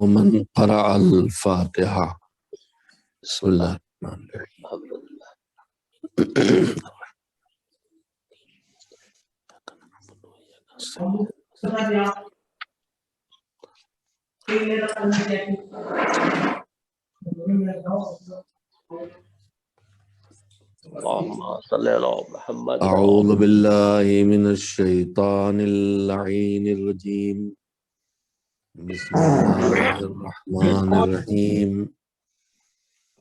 ومن قرأ الفاتحة بسم الله الرحمن الرحيم. اللهم صل على محمد أعوذ بالله من الشيطان اللعين الرجيم بسم الله الرحمن الرحيم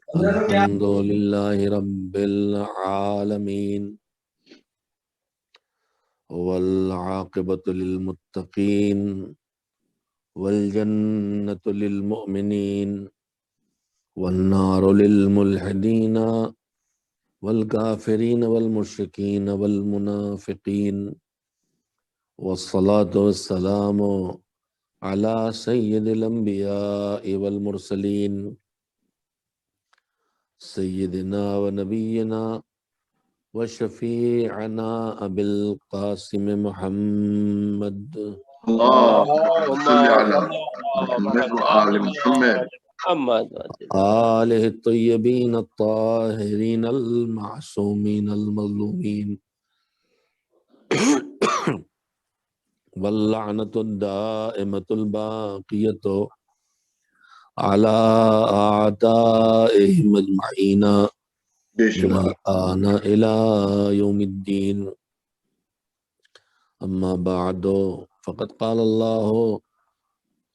الحمد لله رب العالمين والعاقبة للمتقين والجنة للمؤمنين والنار للملحدين والكافرين والمشركين والمنافقين والصلاة والسلام على سيد الأنبياء والمرسلين سيدنا ونبينا وشفيعنا أبي القاسم محمد اللهم صل على محمد وآل محمد آله الطيبين الطاهرين المعصومين المظلومين واللعنة الدائمة الباقية على أعدائهم أجمعين من الآن إلى يوم الدين أما بعد فقد قال الله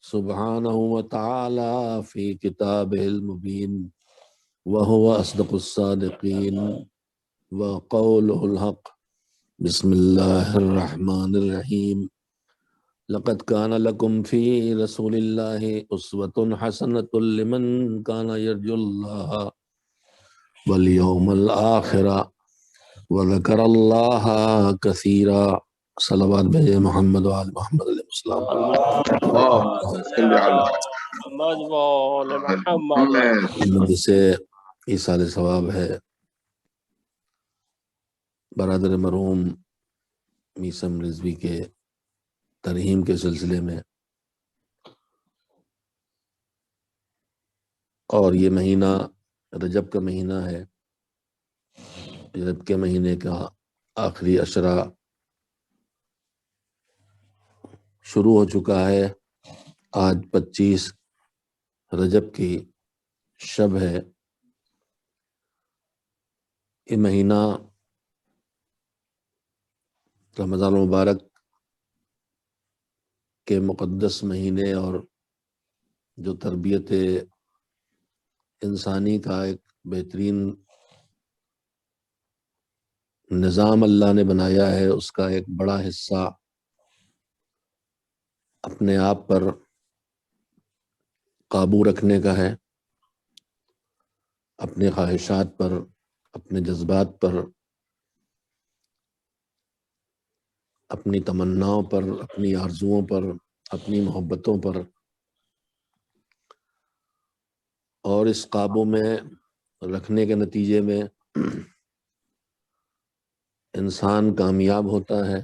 سبحانه وتعالى في كتابه المبين وهو أصدق الصادقين وقوله الحق بسم الله الرحمن الرحيم لقد كان لكم في رسول الله أسوة حسنة لمن كان يرجو الله واليوم الآخر وذكر الله كثيرا صلوات بھیجے محمد و آل محمد علیہ السلام. مجلس ایصال ثواب ہے برادر مرحوم میثم رضوی کے ترحیم کے سلسلے میں، اور یہ مہینہ رجب کا مہینہ ہے. رجب کے مہینے کا آخری عشرہ شروع ہو چکا ہے. آج 25 رجب کی شب ہے. یہ مہینہ رمضان المبارک کے مقدس مہینے اور جو تربیت انسانی کا ایک بہترین نظام اللہ نے بنایا ہے، اس کا ایک بڑا حصہ اپنے آپ پر قابو رکھنے کا ہے، اپنے خواہشات پر، اپنے جذبات پر، اپنی تمناؤں پر، اپنی آرزوؤں پر، اپنی محبتوں پر. اور اس قابو میں رکھنے کے نتیجے میں انسان کامیاب ہوتا ہے.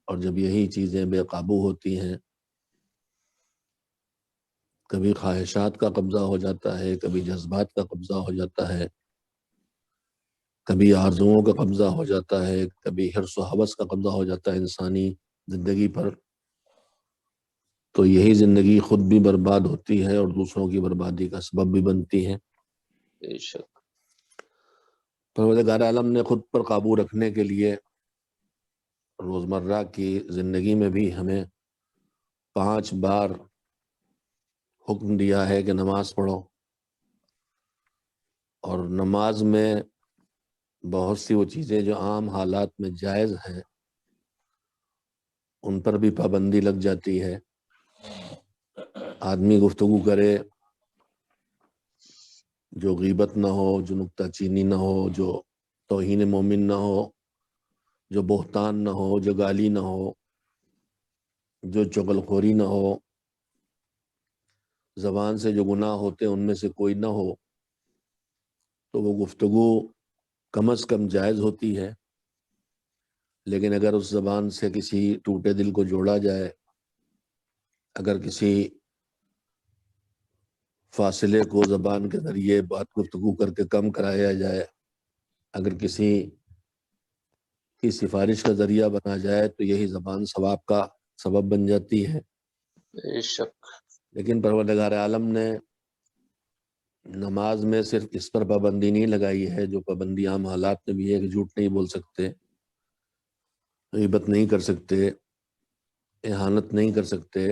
اور جب یہی چیزیں بے قابو ہوتی ہیں، کبھی خواہشات کا قبضہ ہو جاتا ہے، کبھی جذبات کا قبضہ ہو جاتا ہے، کبھی آرزوؤں کا قبضہ ہو جاتا ہے، کبھی حرص و ہوس کا قبضہ ہو جاتا ہے انسانی زندگی پر، تو یہی زندگی خود بھی برباد ہوتی ہے اور دوسروں کی بربادی کا سبب بھی بنتی ہے. بے شک پروردگار عالم نے خود پر قابو رکھنے کے لیے روزمرہ کی زندگی میں بھی ہمیں 5 بار حکم دیا ہے کہ نماز پڑھو. اور نماز میں بہت سی وہ چیزیں جو عام حالات میں جائز ہیں ان پر بھی پابندی لگ جاتی ہے. آدمی گفتگو کرے جو غیبت نہ ہو، جو نکتہ چینی نہ ہو، جو توہین مومن نہ ہو، جو بہتان نہ ہو، جو گالی نہ ہو، جو چغلخوری نہ ہو، زبان سے جو گناہ ہوتے ہیں ان میں سے کوئی نہ ہو، تو وہ گفتگو کم از کم جائز ہوتی ہے. لیکن اگر اس زبان سے کسی ٹوٹے دل کو جوڑا جائے، اگر کسی فاصلے کو زبان کے ذریعے بات گفتگو کر کے کم کرایا جائے، اگر کسی کی سفارش کا ذریعہ بنا جائے تو یہی زبان ثواب کا سبب بن جاتی ہے۔ بے شک لیکن پروردگار عالم نے نماز میں صرف اس پر پابندی نہیں لگائی ہے، جو پابندی عام حالات میں بھی ہے کہ جھوٹ نہیں بول سکتے، غیبت نہیں کر سکتے، اہانت نہیں کر سکتے۔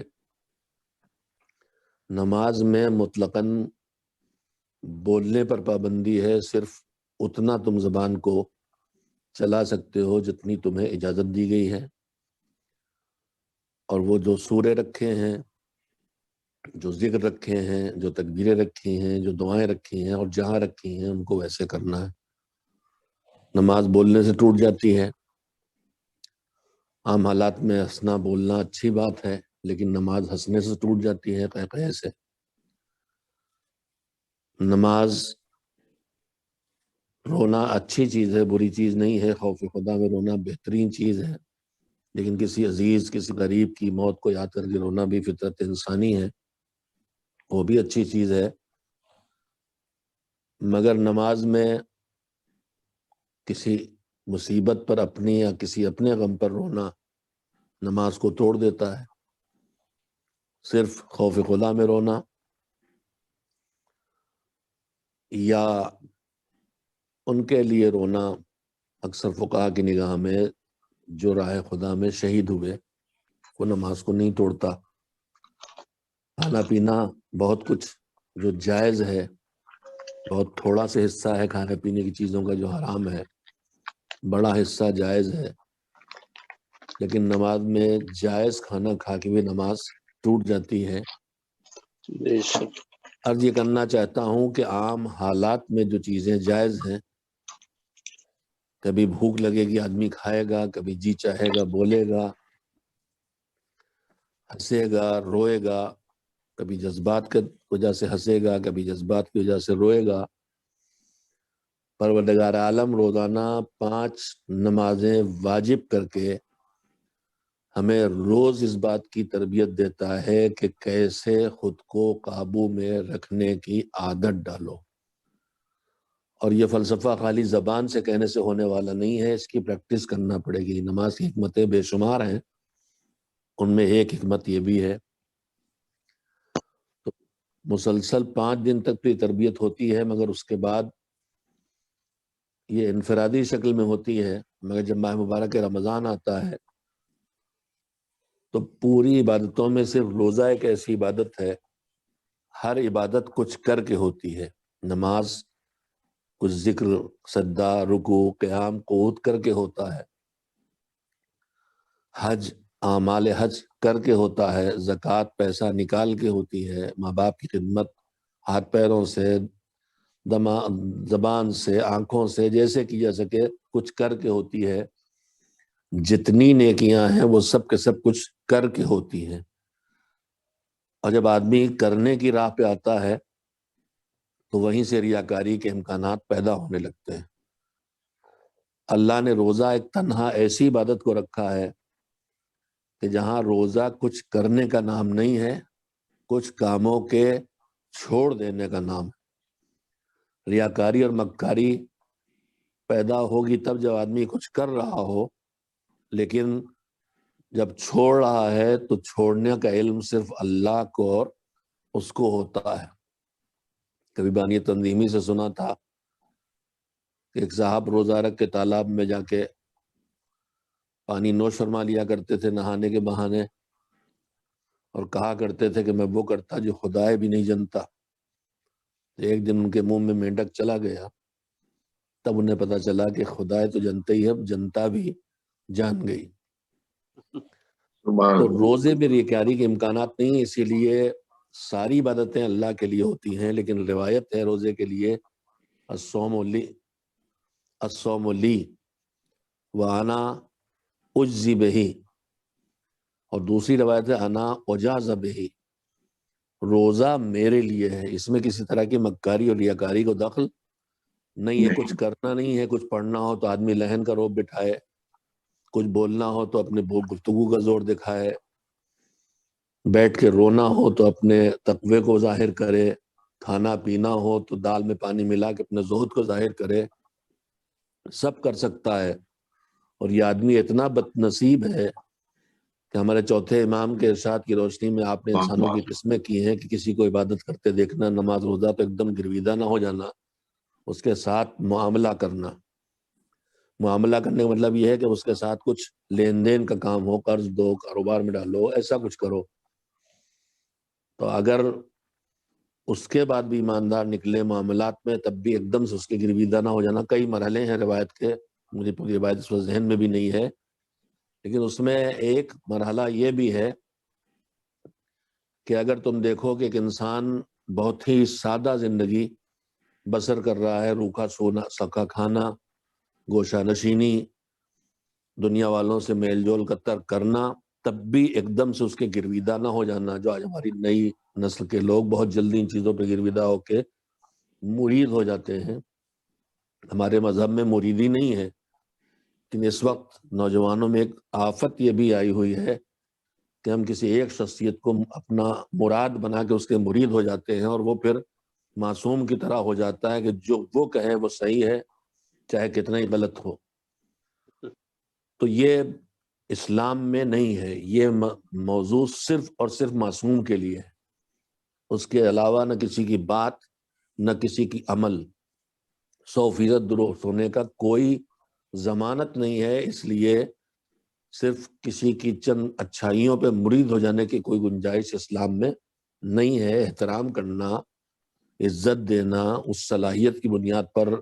نماز میں مطلقاً بولنے پر پابندی ہے، صرف اتنا تم زبان کو چلا سکتے ہو جتنی تمہیں اجازت دی گئی ہے، اور وہ جو سورے رکھے ہیں، جو ذکر رکھے ہیں، جو تکبیریں رکھی ہیں، جو دعائیں رکھی ہیں اور جہاں رکھی ہیں ان کو ویسے کرنا ہے۔ نماز بولنے سے ٹوٹ جاتی ہے، عام حالات میں ہنسنا بولنا اچھی بات ہے، لیکن نماز ہنسنے سے ٹوٹ جاتی ہے، قہقہے سے۔ نماز رونا اچھی چیز ہے، بری چیز نہیں ہے، خوف خدا میں رونا بہترین چیز ہے، لیکن کسی عزیز کسی غریب کی موت کو یاد کر کے رونا بھی فطرت انسانی ہے، وہ بھی اچھی چیز ہے۔ مگر نماز میں کسی مصیبت پر اپنی یا کسی اپنے غم پر رونا نماز کو توڑ دیتا ہے۔ صرف خوف خدا میں رونا یا ان کے لیے رونا، اکثر فقہا کی نگاہ میں جو راہ خدا میں شہید ہوئے، وہ نماز کو نہیں توڑتا۔ کھانا پینا بہت کچھ جو جائز ہے، بہت تھوڑا سا حصہ ہے کھانے پینے کی چیزوں کا جو حرام ہے، بڑا حصہ جائز ہے، لیکن نماز میں جائز کھانا کھا کے بھی نماز ٹوٹ جاتی ہے۔ بے شک عرض یہ کرنا چاہتا ہوں کہ عام حالات میں جو چیزیں جائز ہیں، کبھی بھوک لگے گی آدمی کھائے گا، کبھی جی چاہے گا بولے گا، ہنسے گا روئے گا، کبھی جذبات کی وجہ سے ہنسے گا، کبھی جذبات کی وجہ سے روئے گا۔ پروردگار عالم روزانہ 5 نمازیں واجب کر کے ہمیں روز اس بات کی تربیت دیتا ہے کہ کیسے خود کو قابو میں رکھنے کی عادت ڈالو، اور یہ فلسفہ خالی زبان سے کہنے سے ہونے والا نہیں ہے، اس کی پریکٹس کرنا پڑے گی۔ نماز کی حکمتیں بے شمار ہیں، ان میں ایک حکمت یہ بھی ہے۔ تو مسلسل 5 دن تک تو تربیت ہوتی ہے، مگر اس کے بعد یہ انفرادی شکل میں ہوتی ہے، مگر جب ماہ مبارک رمضان آتا ہے تو پوری عبادتوں میں صرف روزہ ایک ایسی عبادت ہے، ہر عبادت کچھ کر کے ہوتی ہے۔ نماز کچھ ذکر، سجدہ، رکوع، قیام، قعود کر کے ہوتا ہے، حج، اعمال حج کر کے ہوتا ہے، زکوٰۃ پیسہ نکال کے ہوتی ہے، ماں باپ کی خدمت ہاتھ پیروں سے، زبان سے، آنکھوں سے، جیسے کی جا سکے کچھ کر کے ہوتی ہے۔ جتنی نیکیاں ہیں وہ سب کے سب کچھ کر کے ہوتی ہیں، اور جب آدمی کرنے کی راہ پہ آتا ہے تو وہیں سے ریاکاری کے امکانات پیدا ہونے لگتے ہیں۔ اللہ نے روزہ ایک تنہا ایسی عبادت کو رکھا ہے کہ جہاں روزہ کچھ کرنے کا نام نہیں ہے، کچھ کاموں کے چھوڑ دینے کا نام ہے۔ ریاکاری اور مکاری پیدا ہوگی تب جب آدمی کچھ کر رہا ہو، لیکن جب چھوڑ رہا ہے تو چھوڑنے کا علم صرف اللہ کو اور اس کو ہوتا ہے۔ کبھی بانی تنظیمی سے سنا تھا کہ ایک صاحب روزہ رکھ کے تالاب میں جا کے پانی نوش فرما لیا کرتے تھے نہانے کے بہانے، اور کہا کرتے تھے کہ میں وہ کرتا جو خدائے بھی نہیں جانتا۔ ایک دن ان کے منہ میں مینڈک چلا گیا، تب انہیں پتا چلا کہ خدائے تو جانتے ہی ہے، جنتا بھی جان گئی۔ تو روزے میں ریاکاری کے امکانات نہیں ہیں، اسی لیے ساری عبادتیں اللہ کے لیے ہوتی ہیں، لیکن روایت ہے روزے کے لیے الصوم لی وانا اجزی بہی، اور دوسری روایت ہے انا اجاز بہی، روزہ میرے لیے ہے، اس میں کسی طرح کی مکاری اور ریاکاری کو دخل نہیں ہے۔ کچھ کرنا نہیں ہے، کچھ پڑھنا ہو تو آدمی لہن کا روپ بٹھائے، کچھ بولنا ہو تو اپنے گفتگو کا زور دکھائے، بیٹھ کے رونا ہو تو اپنے تقوی کو ظاہر کرے، کھانا پینا ہو تو دال میں پانی ملا کے اپنے زہد کو ظاہر کرے، سب کر سکتا ہے۔ اور یہ آدمی اتنا بد نصیب ہے کہ ہمارے چوتھے امام کے ارشاد کی روشنی میں آپ نے انسانوں کی قسمیں کی ہیں کہ کسی کو عبادت کرتے دیکھنا، نماز روزہ تو ایک دم گرویدہ نہ ہو جانا، اس کے ساتھ معاملہ کرنا۔ معاملہ کرنے کا مطلب یہ ہے کہ اس کے ساتھ کچھ لین دین کا کام ہو، قرض دو، کاروبار میں ڈالو، ایسا کچھ کرو۔ تو اگر اس کے بعد بھی ایماندار نکلے معاملات میں، تب بھی ایک دم سے اس کے گرویدہ نہ ہو جانا۔ کئی مرحلے ہیں روایت کے، مجھے پوری روایت اس وقت ذہن میں بھی نہیں ہے، لیکن اس میں ایک مرحلہ یہ بھی ہے کہ اگر تم دیکھو کہ ایک انسان بہت ہی سادہ زندگی بسر کر رہا ہے، روکھا سونا، سکا کھانا، گوشہ نشینی، دنیا والوں سے میل جول کا ترک کرنا، تب بھی ایک دم سے اس کے گرویدہ نہ ہو جانا۔ جو آج ہماری نئی نسل کے لوگ بہت جلدی ان چیزوں پہ گرویدہ ہو کے مرید ہو جاتے ہیں۔ ہمارے مذہب میں مریدی نہیں ہے، لیکن اس وقت نوجوانوں میں ایک آفت یہ بھی آئی ہوئی ہے کہ ہم کسی ایک شخصیت کو اپنا مراد بنا کے اس کے مرید ہو جاتے ہیں، اور وہ پھر معصوم کی طرح ہو جاتا ہے کہ جو وہ کہے وہ صحیح ہے، چاہے کتنا ہی غلط ہو۔ تو یہ اسلام میں نہیں ہے، یہ موضوع صرف اور صرف معصوم کے لیے ہے۔ اس کے علاوہ نہ کسی کی بات، نہ کسی کی عمل 100% درست ہونے کا کوئی ضمانت نہیں ہے۔ اس لیے صرف کسی کی چند اچھائیوں پہ مرید ہو جانے کی کوئی گنجائش اسلام میں نہیں ہے۔ احترام کرنا، عزت دینا، اس صلاحیت کی بنیاد پر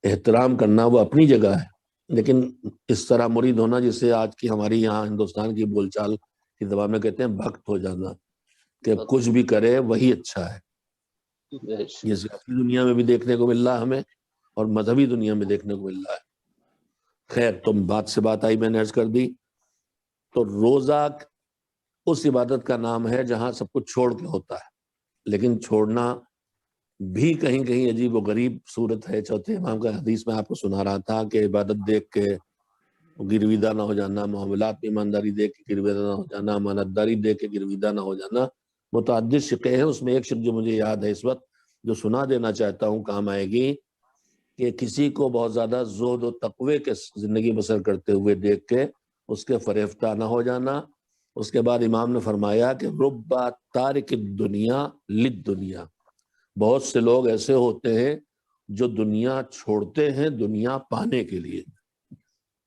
احترام کرنا وہ اپنی جگہ ہے، لیکن اس طرح مرید ہونا جسے آج کی ہماری یہاں ہندوستان کی بول چال کی زبان میں کہتے ہیں بھکت ہو جانا، کہ کچھ بھی کرے وہی اچھا ہے، یہ سیاسی دنیا میں بھی دیکھنے کو مل رہا ہے ہمیں، اور مذہبی دنیا میں دیکھنے کو مل رہا ہے۔ خیر، تم بات سے بات آئی، میں نے عرض کر دی۔ تو روزہ اس عبادت کا نام ہے جہاں سب کچھ چھوڑ کے ہوتا ہے، لیکن چھوڑنا بھی کہیں کہیں عجیب و غریب صورت ہے۔ چوتھے امام کا حدیث میں آپ کو سنا رہا تھا کہ عبادت دیکھ کے گرویدہ نہ ہو جانا، معاملات میں ایمانداری دیکھ کے گرویدہ نہ ہو جانا، امانتداری دیکھ کے گرویدہ نہ ہو جانا۔ متعدد شقیں ہیں، اس میں ایک شق جو مجھے یاد ہے اس وقت، جو سنا دینا چاہتا ہوں، کام آئے گی، کہ کسی کو بہت زیادہ زہد و تقوی کے زندگی بسر کرتے ہوئے دیکھ کے اس کے فریفتہ نہ ہو جانا۔ اس کے بعد امام نے فرمایا کہ رب تارک الدنیا للدنیا، بہت سے لوگ ایسے ہوتے ہیں جو دنیا چھوڑتے ہیں دنیا پانے کے لیے،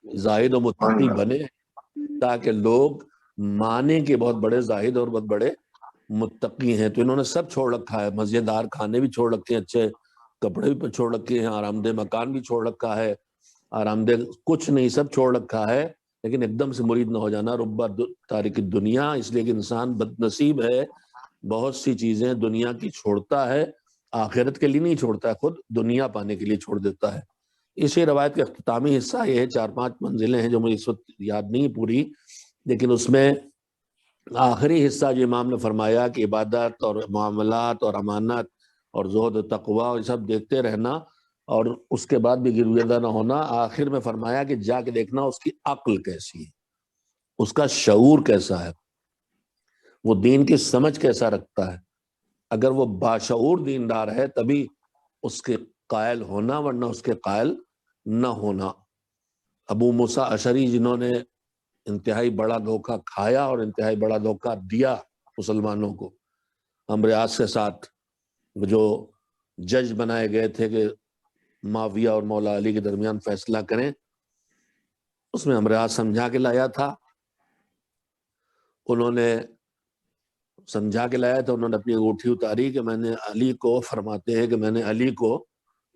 زاہد و متقی بنے تاکہ لوگ مانے کے بہت بڑے زاہد اور بہت بڑے متقی ہیں۔ تو انہوں نے سب چھوڑ رکھا ہے، مزیدار کھانے بھی چھوڑ رکھے ہیں، اچھے کپڑے بھی چھوڑ رکھے ہیں، آرام دہ مکان بھی چھوڑ رکھا ہے، آرام دہ کچھ نہیں، سب چھوڑ رکھا ہے، لیکن ایک دم سے مرید نہ ہو جانا۔ رب تارک الدنیا، اس لیے کہ انسان بد نصیب ہے، بہت سی چیزیں دنیا کی چھوڑتا ہے، آخرت کے لیے نہیں چھوڑتا ہے، خود دنیا پانے کے لیے چھوڑ دیتا ہے۔ اسی روایت کا اختتامی حصہ یہ ہے، 4-5 منزلیں ہیں جو مجھے اس وقت یاد نہیں پوری، لیکن اس میں آخری حصہ جو امام نے فرمایا کہ عبادت اور معاملات اور امانت اور زہد و تقوی اور سب دیکھتے رہنا، اور اس کے بعد بھی گرویدہ نہ ہونا، آخر میں فرمایا کہ جا کے دیکھنا اس کی عقل کیسی ہے، اس کا شعور کیسا ہے، وہ دین کی سمجھ کیسا رکھتا ہے۔ اگر وہ باشعور دیندار ہے تبھی اس کے قائل ہونا، ورنہ اس کے قائل نہ ہونا۔ ابو موسیٰ اشعری جنہوں نے انتہائی بڑا دھوکہ کھایا اور انتہائی بڑا دھوکہ دیا مسلمانوں کو، عمرو عاص کے ساتھ، جو جج بنائے گئے تھے کہ معاویہ اور مولا علی کے درمیان فیصلہ کریں، اس میں عمرو عاص سمجھا کے لایا تھا، انہوں نے سمجھا کے لایا تھا، انہوں نے اپنی انگوٹھی اتاری کہ میں نے علی کو، فرماتے ہیں کہ میں نے علی کو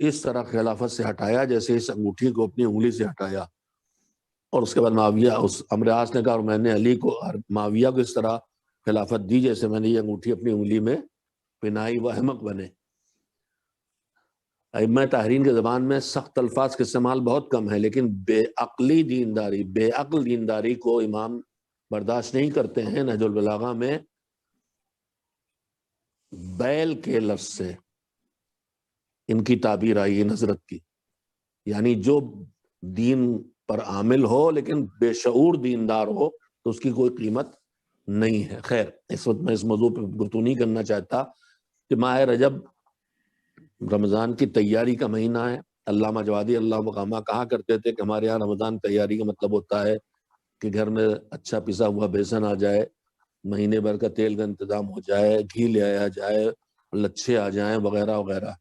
اس طرح خلافت سے ہٹایا جیسے اس انگوٹھی کو اپنی انگلی سے ہٹایا، اور اس کے بعد معاویہ، اس عمرو عاص نے کہا، اور میں نے علی کو، معاویہ کو اس طرح خلافت دی جیسے میں نے یہ انگوٹھی اپنی انگلی میں پہنائی، وہ احمق بنے۔ ائمہ طاہرین کے زبان میں سخت الفاظ کا استعمال بہت کم ہے، لیکن بے عقلی دینداری، بے عقل دینداری کو امام برداشت نہیں کرتے ہیں۔ نہج البلاغہ میں بیل کے لفظ سے ان کی تعبیر آئی ہے، نظرت کی، یعنی جو دین پر عامل ہو لیکن بے شعور دیندار ہو تو اس کی کوئی قیمت نہیں ہے۔ خیر، اس وقت میں اس موضوع پہ گفتگو نہیں کرنا چاہتا، کہ ماہ رجب رمضان کی تیاری کا مہینہ ہے۔ علامہ جوادی اللہ مقامہ کہا کرتے تھے کہ ہمارے یہاں رمضان تیاری کا مطلب ہوتا ہے کہ گھر میں اچھا پسا ہوا بیسن آ جائے، مہینے بھر کا تیل کا انتظام ہو جائے، گھی لے آیا جائے، لچھے آ جائیں وغیرہ وغیرہ۔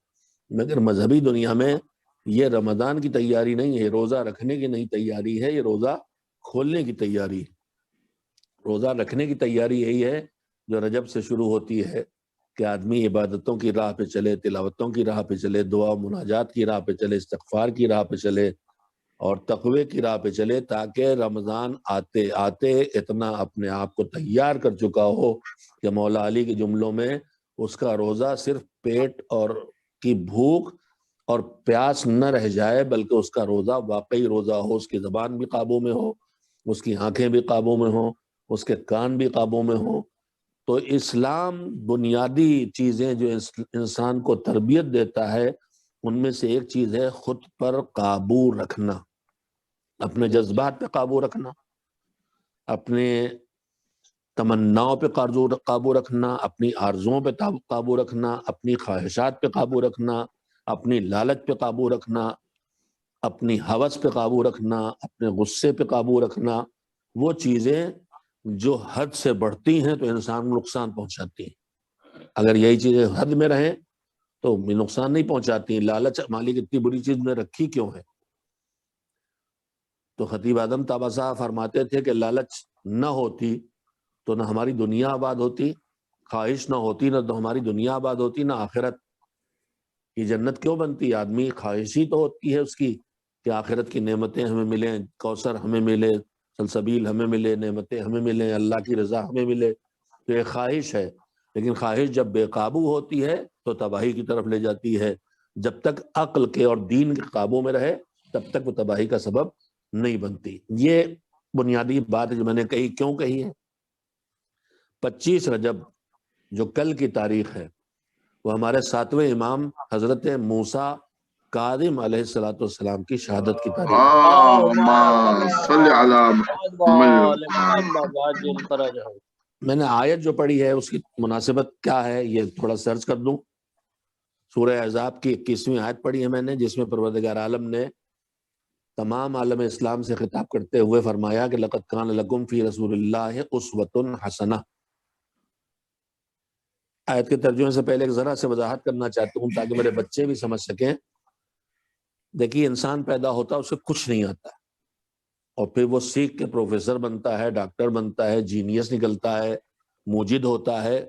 مگر مذہبی دنیا میں یہ رمضان کی تیاری نہیں ہے، روزہ رکھنے کی نہیں تیاری ہے، یہ روزہ کھولنے کی تیاری ہے۔ روزہ رکھنے کی تیاری یہی ہے جو رجب سے شروع ہوتی ہے کہ آدمی عبادتوں کی راہ پہ چلے، تلاوتوں کی راہ پہ چلے، دعا مناجات کی راہ پہ چلے، استغفار کی راہ پہ چلے اور تقوی کی راہ پہ چلے، تاکہ رمضان آتے آتے اتنا اپنے آپ کو تیار کر چکا ہو کہ مولا علی کے جملوں میں اس کا روزہ صرف پیٹ اور کی بھوک اور پیاس نہ رہ جائے، بلکہ اس کا روزہ واقعی روزہ ہو، اس کی زبان بھی قابو میں ہو، اس کی آنکھیں بھی قابو میں ہوں، اس کے کان بھی قابو میں ہوں۔ تو اسلام بنیادی چیزیں جو انسان کو تربیت دیتا ہے ان میں سے ایک چیز ہے خود پر قابو رکھنا، اپنے جذبات پہ قابو رکھنا، اپنے تمناؤں پہ قابو رکھنا، اپنی آرزوؤں پہ قابو رکھنا، اپنی خواہشات پہ قابو رکھنا، اپنی لالچ پہ قابو رکھنا، اپنی ہوس پہ قابو رکھنا، اپنے غصے پہ قابو رکھنا۔ وہ چیزیں جو حد سے بڑھتی ہیں تو انسان کو نقصان پہنچاتی ہیں۔ اگر یہی چیزیں حد میں رہیں تو نقصان نہیں پہنچاتی۔ لالچ مالک اتنی بری چیز میں رکھی کیوں ہے؟ تو خطیب اعظم طبع صاحب فرماتے تھے کہ لالچ نہ ہوتی تو نہ ہماری دنیا آباد ہوتی، خواہش نہ ہوتی نہ تو ہماری دنیا آباد ہوتی، نہ آخرت کی جنت کیوں بنتی؟ آدمی خواہش ہی تو ہوتی ہے اس کی کہ آخرت کی نعمتیں ہمیں ملیں، کوثر ہمیں ملے، سلسبیل ہمیں ملے، نعمتیں ہمیں ملیں، اللہ کی رضا ہمیں ملے۔ تو یہ خواہش ہے، لیکن خواہش جب بے قابو ہوتی ہے تو تباہی کی طرف لے جاتی ہے۔ جب تک عقل کے اور دین کے قابو میں رہے تب تک وہ تباہی کا سبب نہیں بنتی۔ یہ بنیادی بات جو میں نے کہی کیوں کہی ہے؟ 25 رجب جو کل کی تاریخ ہے وہ ہمارے 7ویں امام حضرت موسیٰ کاظم علیہ السلام کی شہادت کی تاریخ ہے۔ اللهم صل على محمد۔ میں نے آیت جو پڑھی ہے اس کی مناسبت کیا ہے یہ تھوڑا سرچ کر دوں۔ سورہ احزاب کی 21ویں آیت پڑھی ہے میں نے، جس میں پروردگار عالم نے تمام عالم اسلام سے خطاب کرتے ہوئے فرمایا کہ لقد کان لکم فی رسول اللہ اسوۃ حسنہ۔ آیت کے ترجمے سے پہلے ایک ذرا سے وضاحت کرنا چاہتا ہوں تاکہ میرے بچے بھی سمجھ سکیں۔ دیکھیے انسان پیدا ہوتا ہے اسے کچھ نہیں آتا، اور پھر وہ سیکھ کے پروفیسر بنتا ہے، ڈاکٹر بنتا ہے، جینیس نکلتا ہے، موجد ہوتا ہے،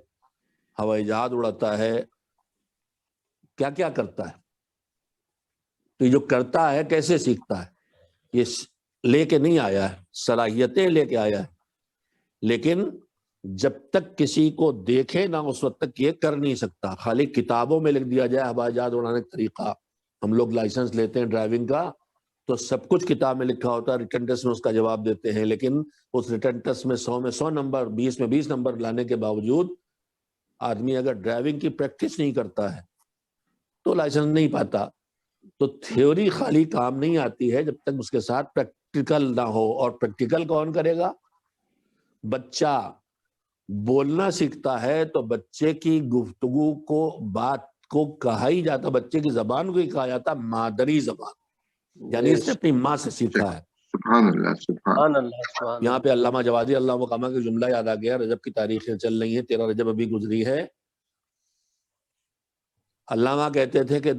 ہوائی جہاز اڑاتا ہے، کیا کیا کرتا ہے۔ تو یہ جو کرتا ہے کیسے سیکھتا ہے؟ یہ لے کے نہیں آیا ہے، صلاحیتیں لے کے آیا ہے، لیکن جب تک کسی کو دیکھے نہ اس وقت تک یہ کر نہیں سکتا۔ خالی کتابوں میں لکھ دیا جائے ہوائی جہاز اڑانے کا طریقہ، ہم لوگ لائسنس لیتے ہیں ڈرائیونگ کا تو سب کچھ کتاب میں لکھا ہوتا ہے، ریٹن ٹیسٹ میں اس کا جواب دیتے ہیں، لیکن اس ریٹن ٹیسٹ میں 100 میں 100 نمبر، 20 میں 20 نمبر لانے کے باوجود آدمی اگر ڈرائیونگ کی پریکٹس نہیں کرتا ہے تو لائسنس نہیں پاتا۔ تو تھیوری خالی کام نہیں آتی ہے جب تک اس کے ساتھ پریکٹیکل نہ ہو، اور پریکٹیکل کون کرے گا؟ بچہ بولنا سیکھتا ہے تو بچے کی گفتگو کو، بات کو کہا ہی جاتا، بچے کی زبان کو ہی کہا جاتا مادری زبان، یعنی اس نے اپنی ماں سے سیکھا ہے۔ سبحان اللہ، سبحان اللہ، سبحان یہاں اللہ۔ پہ علامہ جوادی اللہ مقامہ کا جملہ یاد آ گیا۔ رجب کی تاریخیں چل رہی ہیں، 13 رجب ابھی گزری ہے۔ علامہ کہتے تھے کہ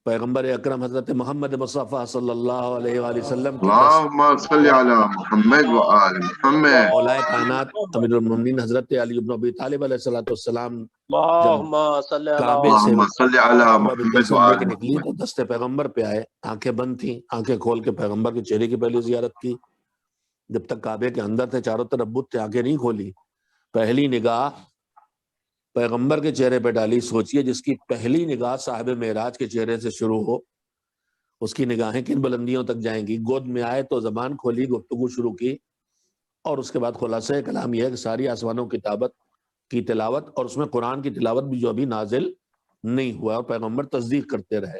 پیغمبر اکرم حضرت محمد مصطفیٰ صلی اللہ علیہ وآلہ وسلم کی اللهم صل على محمد وآل محمد۔ مولا کائنات امیر المومنین حضرت علی بن ابی طالب علیہ السلام جب اللہم صلی علی کعبے سے اللهم صل على محبت محمد جسم لے کے وآل نکلی محمد۔ تو دست پیغمبر پہ آئے، آنکھیں بند تھیں، آنکھیں کھول کے پیغمبر کے چہرے کی پہلی زیارت کی۔ جب تک کعبے کے اندر تھے چاروں طرف بت تھے، آنکھیں نہیں کھولی، پہلی نگاہ پیغمبر کے چہرے پہ ڈالی۔ سوچئے جس کی پہلی نگاہ صاحب معراج کے چہرے سے شروع ہو اس کی نگاہیں کن بلندیوں تک جائیں گی۔ گود میں آئے تو زبان کھولی، گفتگو شروع کی، اور اس کے بعد خلاصہ کلام یہ ہے کہ ساری آسمانوں کی تلاوت، اور اس میں قرآن کی تلاوت بھی جو ابھی نازل نہیں ہوا، اور پیغمبر تصدیق کرتے رہے۔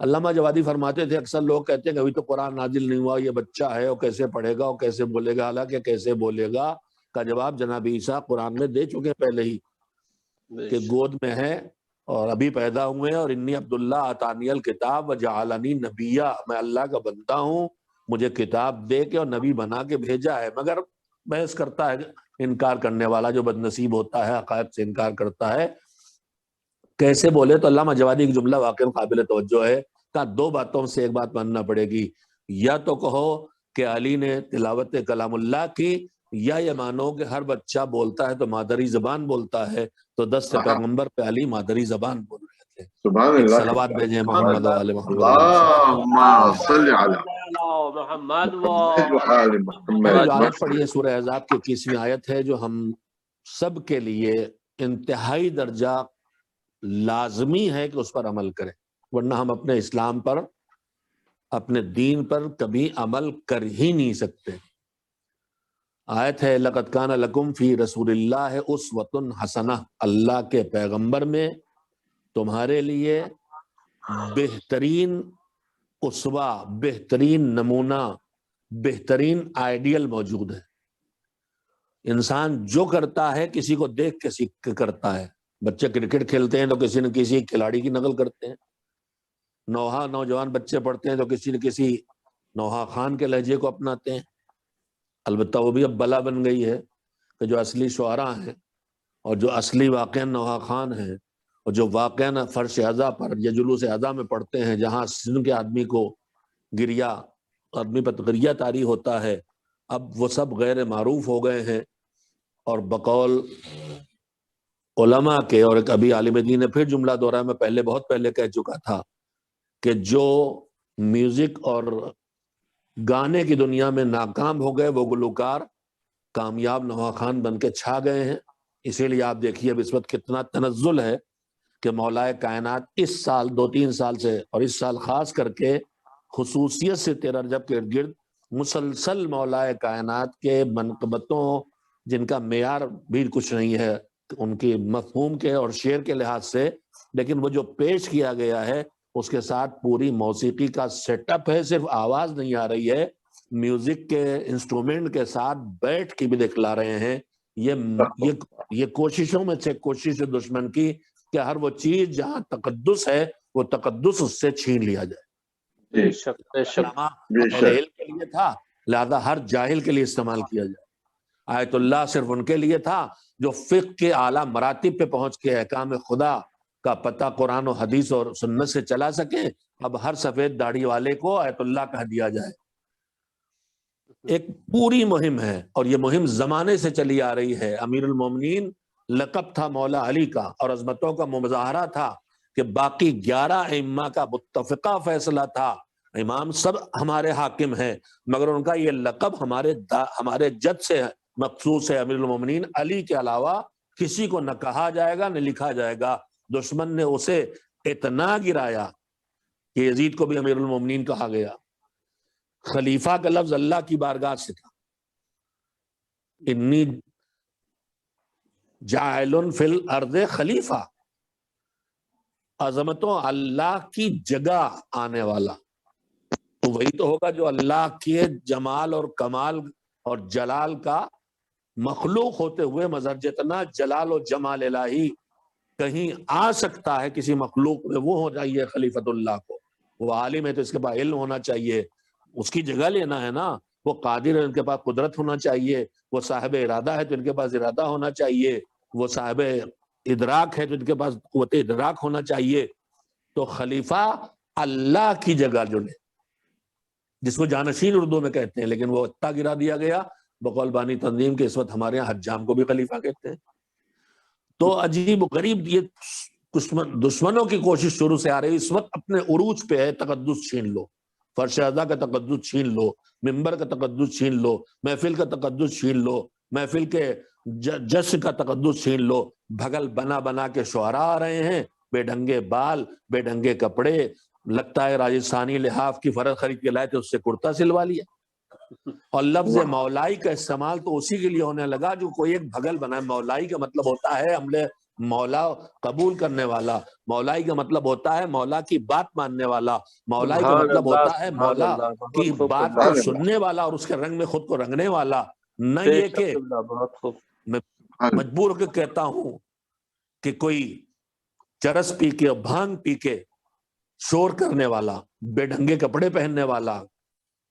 علامہ جوادی فرماتے تھے اکثر لوگ کہتے ہیں کہ ابھی تو قرآن نازل نہیں ہوا، یہ بچہ ہے، وہ کیسے پڑھے گا، وہ کیسے بولے گا؟ حالانکہ کیسے بولے گا کا جواب جناب عیسیٰ قرآن میں دے چکے پہلے ہی۔ کہ گود میں ہے اور ابھی پیدا ہوئے ہیں، اور انی عبداللہ آتانی الکتاب وجعلنی نبیہ، میں اللہ کا بندہ ہوں، مجھے کتاب دے کے اور نبی بنا کے بھیجا ہے۔ مگر بحث کرتا ہے انکار کرنے والا جو بد نصیب ہوتا ہے، عقائد سے انکار کرتا ہے، کیسے بولے؟ تو علامہ جوادی کی جملہ واقعی قابل توجہ ہے، کہا دو باتوں سے ایک بات ماننا پڑے گی، یا تو کہو کہ علی نے تلاوت کلام اللہ کی، یا یہ مانو کہ ہر بچہ بولتا ہے تو مادری زبان بولتا ہے، تو 10 سے پیغمبر پہ علی مادری زبان بول رہے تھے۔ سبحان ایک اللہ، صلوات بھیجیں محمد و آل محمد۔ اللہم صلی علی محمد محمد و آل میں نے جو محمد۔ آیت پڑھی ہے سورہ احزاب کی 21ویں آیت ہے، جو ہم سب کے لیے انتہائی درجہ لازمی ہے کہ اس پر عمل کریں، ورنہ ہم اپنے اسلام پر، اپنے دین پر کبھی عمل کر ہی نہیں سکتے۔ آیت ہے لَقَدْ كَانَ لَكُمْ فِي رَسُولِ اللَّهِ أُسْوَةٌ حَسَنَةٌ، اللہ کے پیغمبر میں تمہارے لیے بہترین اسوہ، بہترین نمونہ، بہترین آئیڈیل موجود ہے۔ انسان جو کرتا ہے کسی کو دیکھ کے سیکھ کے کرتا ہے۔ بچے کرکٹ کھیلتے ہیں تو کسی نہ کسی کھلاڑی کی نقل کرتے ہیں، نوجوان بچے پڑھتے ہیں تو کسی نہ کسی نوحہ خان کے لہجے کو اپناتے ہیں۔ البتہ وہ بھی اب بلا بن گئی ہے کہ جو اصلی شعراء ہیں اور جو اصلی واقعہ نوحہ خان ہیں اور جو واقعہ فرش عزا پر یا جلوس عزا میں پڑھتے ہیں، جہاں سن کے آدمی کو گریا، آدمی پر گریہ طاری ہوتا ہے، اب وہ سب غیر معروف ہو گئے ہیں۔ اور بقول علماء کے، اور ایک ابھی عالم دین نے پھر جملہ دوہرایا، میں پہلے بہت پہلے کہہ چکا تھا کہ جو میوزک اور گانے کی دنیا میں ناکام ہو گئے وہ گلوکار کامیاب نوحہ خان بن کے چھا گئے ہیں۔ اسی لیے آپ دیکھیے اب اس وقت کتنا تنزل ہے کہ مولا کائنات اس سال 2-3 سال سے، اور اس سال خاص کر کے خصوصیت سے 13 رجب کے ارد گرد مسلسل مولا کائنات کے منقبتوں، جن کا معیار بھی کچھ نہیں ہے ان کی مفہوم کے اور شعر کے لحاظ سے، لیکن وہ جو پیش کیا گیا ہے اس کے ساتھ پوری موسیقی کا سیٹ اپ ہے، صرف آواز نہیں آ رہی ہے، میوزک کے انسٹرومنٹ کے ساتھ بیٹھ کے بھی دکھلا رہے ہیں۔ یہ کوششوں میں سے کوشش دشمن کی کہ ہر وہ چیز جہاں تقدس ہے وہ تقدس اس سے چھین لیا جائے۔ بے شک بے شک علامہ اہل علم کے لیے تھا، لہذا ہر جاہل کے لیے استعمال کیا جائے۔ آیت اللہ صرف ان کے لیے تھا جو فقہ کے اعلیٰ مراتب پہ پہنچ کے احکام خدا کا پتہ قرآن و حدیث اور سنت سے چلا سکیں۔ اب ہر سفید داڑھی والے کو آیت اللہ کہہ دیا جائے۔ ایک پوری مہم ہے، اور یہ مہم زمانے سے چلی آ رہی ہے۔ امیر المومنین لقب تھا مولا علی کا، اور عظمتوں کا مظاہرہ تھا کہ باقی 11 ائمہ کا متفقہ فیصلہ تھا، امام سب ہمارے حاکم ہیں، مگر ان کا یہ لقب ہمارے جد سے مخصوص ہے۔ امیر المومنین علی کے علاوہ کسی کو نہ کہا جائے گا نہ لکھا جائے گا۔ دشمن نے اسے اتنا گرایا کہ یزید کو بھی امیر المومنین کہا گیا۔ خلیفہ کا لفظ اللہ کی بارگاہ سے تھا، انی جاعل فی الارض خلیفہ، عظمتوں اللہ کی جگہ آنے والا، تو وہی تو ہوگا جو اللہ کے جمال اور کمال اور جلال کا مخلوق ہوتے ہوئے مظہر، جتنا جلال و جمال الہی کہیں آ سکتا ہے کسی مخلوق میں وہ ہو جائیے خلیفۃ اللہ کو۔ وہ عالم ہے تو اس کے پاس علم ہونا چاہیے، اس کی جگہ لینا ہے نا۔ وہ قادر ہے، ان کے پاس قدرت ہونا چاہیے۔ وہ صاحب ارادہ ہے تو ان کے پاس ارادہ ہونا چاہیے۔ وہ صاحب ادراک ہے تو ان کے پاس قوت ادراک ہونا چاہیے۔ تو خلیفہ اللہ کی جگہ جو لے، جس کو جانشین اردو میں کہتے ہیں، لیکن وہ اتنا گرا دیا گیا بقول بانی تنظیم کے اس وقت ہمارے یہاں حجام کو بھی خلیفہ کہتے ہیں۔ تو عجیب و غریب یہ دشمنوں کی کوشش شروع سے آ رہی ہے، اس وقت اپنے عروج پہ ہے۔ تقدس چھین لو، فرش عزا کا تقدس چھین لو، منبر کا تقدس چھین لو، محفل کا تقدس چھین لو، محفل کے جش کا تقدس چھین لو۔ بھگل بنا بنا کے شعراء آ رہے ہیں، بے ڈھنگے بال، بے ڈھنگے کپڑے، لگتا ہے راجستھانی لحاف کی فرق خرید کے لائے تھے، اس سے کرتا سلوا لیا۔ اور لفظ مولائی کا استعمال تو اسی کے لیے ہونے لگا جو کوئی ایک بھگل بنا ہے۔ مولائی کا مطلب ہوتا ہے عملے مولا قبول کرنے والا، مولائی کا مطلب ہوتا ہے مولا کی بات ماننے والا، مولائی کا مطلب ہوتا ہے مولا کی بات کو سننے والا اور اس کے رنگ میں خود کو رنگنے والا۔ نہ یہ کہ میں مجبور ہو کے کہتا ہوں کہ کوئی چرس پی کے اور بھانگ پی کے شور کرنے والا، بے ڈھنگے کپڑے پہننے والا،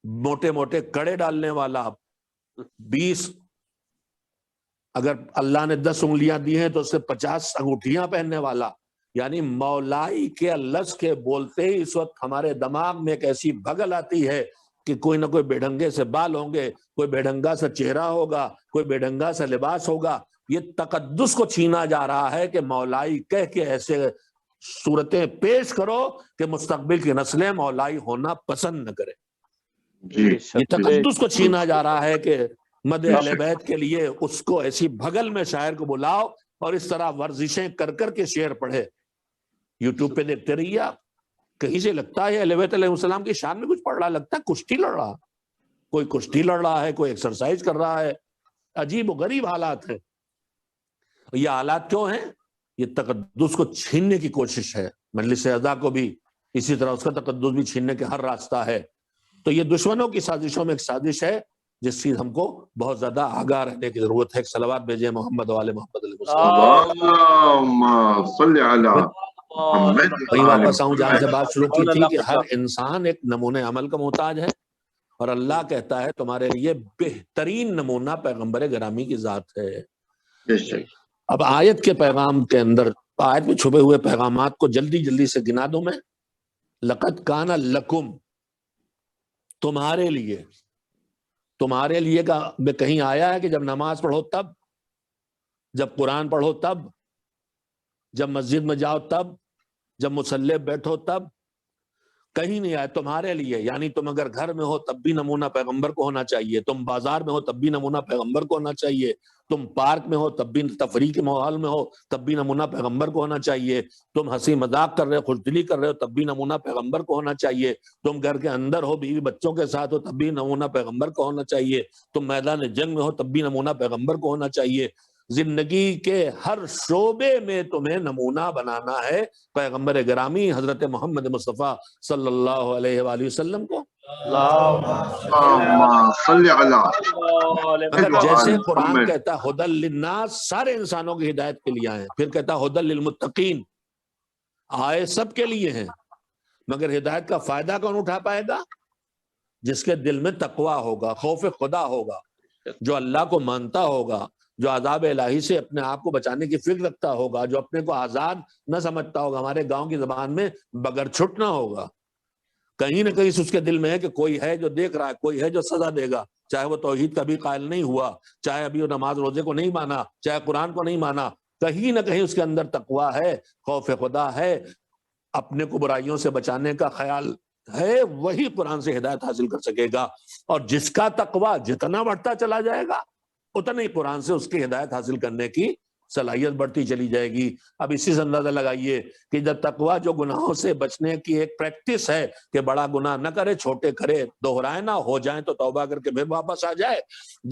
موٹے موٹے کڑے ڈالنے والا، 20 اگر اللہ نے 10 انگلیاں دی ہیں تو اس سے 50 انگوٹھیاں پہننے والا، یعنی مولائی کے لفظ کے بولتے ہی اس وقت ہمارے دماغ میں ایک ایسی بھگل آتی ہے کہ کوئی نہ کوئی بے ڈھنگے سے بال ہوں گے، کوئی بے ڈھنگا سا چہرہ ہوگا، کوئی بے ڈھنگا سا لباس ہوگا۔ یہ تقدس کو چھینا جا رہا ہے کہ مولائی کہہ کے ایسے صورتیں پیش کرو کہ مستقبل کی نسلیں مولائی ہونا پسند نہ کریں۔ جی یہ تقدس کو چھینا جا رہا ہے کہ مد اہل بیت کے لیے اس کو ایسی بھگل میں شاعر کو بلاؤ اور اس طرح ورزشیں کر کر کے شعر پڑھے۔ یوٹیوب پہ دیکھتے رہیے آپ، کہیں سے لگتا ہے اہل بیت علیہ السلام کی شان میں کچھ پڑھ رہا، لگتا ہے کشتی لڑ رہا، کوئی کشتی لڑ رہا ہے، کوئی ایکسرسائز کر رہا ہے۔ عجیب و غریب حالات ہیں۔ یہ حالات کیوں ہیں؟ یہ تقدس کو چھیننے کی کوشش ہے۔ مجلس اعضا کو بھی اسی طرح اس کا تقدس بھی چھیننے کے ہر راستہ ہے۔ تو یہ دشمنوں کی سازشوں میں ایک سازش ہے جس سے ہم کو بہت زیادہ آگاہ رہنے کی ضرورت ہے۔ ایک صلوات بھیجیں محمد والے محمد علیہ وسلم۔ اللہم صلی علی محمد وہی وآل واپس آؤں جہاں سے محمد۔ بات شروع کی تھی کہ ہر انسان ایک نمونے عمل کا محتاج ہے، اور اللہ کہتا ہے تمہارے لیے بہترین نمونہ پیغمبر گرامی کی ذات ہے۔ بے شک۔ اب آیت کے پیغام کے اندر، آیت میں چھپے ہوئے پیغامات کو جلدی جلدی سے گنا دوں میں۔ لقد کان لکم، تمہارے لیے، تمہارے لیے کا کہیں آیا ہے کہ جب نماز پڑھو تب، جب قرآن پڑھو تب، جب مسجد میں جاؤ تب، جب مصلی بیٹھو تب؟ کہیں نہیں آیا تمہارے لیے، یعنی تم اگر گھر میں ہو تب بھی نمونہ پیغمبر کو ہونا چاہیے، تم بازار میں ہو تب بھی نمونہ پیغمبر کو ہونا چاہیے، تم پارک میں ہو تب بھی، تفریح کے ماحول میں ہو تب بھی نمونہ پیغمبر کو ہونا چاہیے، تم ہنسی مذاق کر رہے ہو، خوشدلی کر رہے ہو تب بھی نمونہ پیغمبر کو ہونا چاہیے، تم گھر کے اندر ہو بیوی بچوں کے ساتھ ہو تب بھی نمونہ پیغمبر کو ہونا چاہیے، تم میدان جنگ میں ہو تب بھی نمونہ پیغمبر کو ہونا چاہیے۔ زندگی کے ہر شعبے میں تمہیں نمونہ بنانا ہے پیغمبر گرامی حضرت محمد مصطفیٰ صلی اللہ علیہ وآلہ وسلم کو۔ اللہم صلی علی اگر جیسے محمد قرآن کہتا ہے ہدی للناس، سارے انسانوں کی ہدایت کے لیے آئے، پھر کہتا ہے ہدی للمتقین، آئے سب کے لیے ہیں، مگر ہدایت کا فائدہ کون اٹھا پائے گا؟ جس کے دل میں تقویٰ ہوگا، خوف خدا ہوگا، جو اللہ کو مانتا ہوگا، جو عذاب الہی سے اپنے آپ کو بچانے کی فکر رکھتا ہوگا، جو اپنے کو آزاد نہ سمجھتا ہوگا، ہمارے گاؤں کی زبان میں بغیر چھٹنا ہوگا۔ کہیں نہ کہیں اس کے دل میں ہے کہ کوئی ہے جو دیکھ رہا ہے، کوئی ہے جو سزا دے گا، چاہے وہ توحید کا بھی قائل نہیں ہوا، چاہے ابھی وہ نماز روزے کو نہیں مانا، چاہے قرآن کو نہیں مانا، کہیں نہ کہیں اس کے اندر تقویٰ ہے، خوف خدا ہے، اپنے کو برائیوں سے بچانے کا خیال ہے، وہی قرآن سے ہدایت حاصل کر سکے گا۔ اور جس کا تقویٰ جتنا بڑھتا چلا جائے گا اتنا ہی قرآن سے اس کی ہدایت حاصل کرنے کی صلاحیت بڑھتی چلی جائے گی۔ اب اسی سے اندازہ لگائیے کہ جب تقویٰ جو گناہوں سے بچنے کی ایک پریکٹس ہے کہ بڑا گناہ نہ کرے، چھوٹے کرے، دہرائے نہ، ہو جائیں تو توبہ کر کے پھر واپس آ جائے،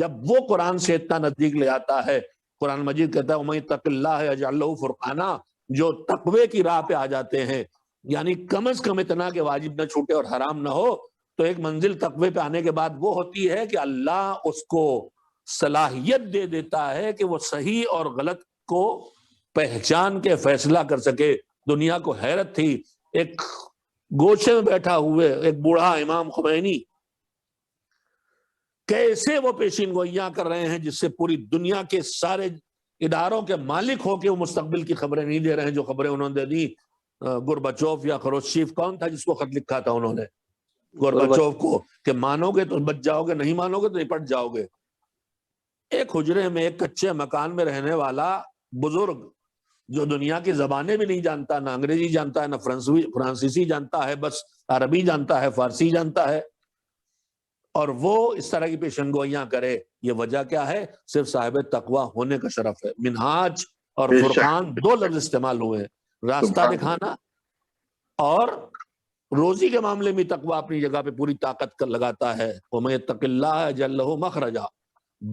جب وہ قرآن سے اتنا نزدیک لے آتا ہے، قرآن مجید کہتا ہے وَمَن یتق اللہ یجعل لہ فرقانا، جو تقوی کی راہ پہ آ جاتے ہیں، یعنی کم از کم اتنا کہ واجب نہ چھوٹے اور حرام نہ ہو، تو ایک منزل تقوی پہ آنے کے بعد وہ ہوتی ہے کہ اللہ اس کو صلاحیت دے دیتا ہے کہ وہ صحیح اور غلط کو پہچان کے فیصلہ کر سکے۔ دنیا کو حیرت تھی، ایک گوشے میں بیٹھا ہوئے ایک بوڑھا امام خمینی کیسے وہ پیشین گوئیاں کر رہے ہیں جس سے پوری دنیا کے سارے اداروں کے مالک ہو کے وہ مستقبل کی خبریں نہیں دے رہے ہیں، جو خبریں انہوں نے دی۔ گورباچوف یا خروشچیف کون تھا جس کو خط لکھا تھا انہوں نے گورباچوف کو کہ مانو گے تو بچ جاؤ گے، نہیں مانو گے تو نپٹ جاؤ گے۔ ایک حجرے میں ایک کچے مکان میں رہنے والا بزرگ جو دنیا کی زبانیں بھی نہیں جانتا، نہ انگریزی جانتا ہے، نہ فرانسیسی جانتا ہے، بس عربی جانتا ہے، فارسی جانتا ہے، اور وہ اس طرح کی پیشن گوئیاں کرے، یہ وجہ کیا ہے؟ صرف صاحب تقویٰ ہونے کا شرف ہے۔ منہاج اور فرقان دو لفظ استعمال ہوئے ہیں، راستہ دکھانا اور روزی کے معاملے میں تقویٰ اپنی جگہ پہ پوری طاقت کر لگاتا ہے۔ وَمَن يَتَّقِ اللَّهَ يَجْعَل لَّهُ مَخْرَجًا،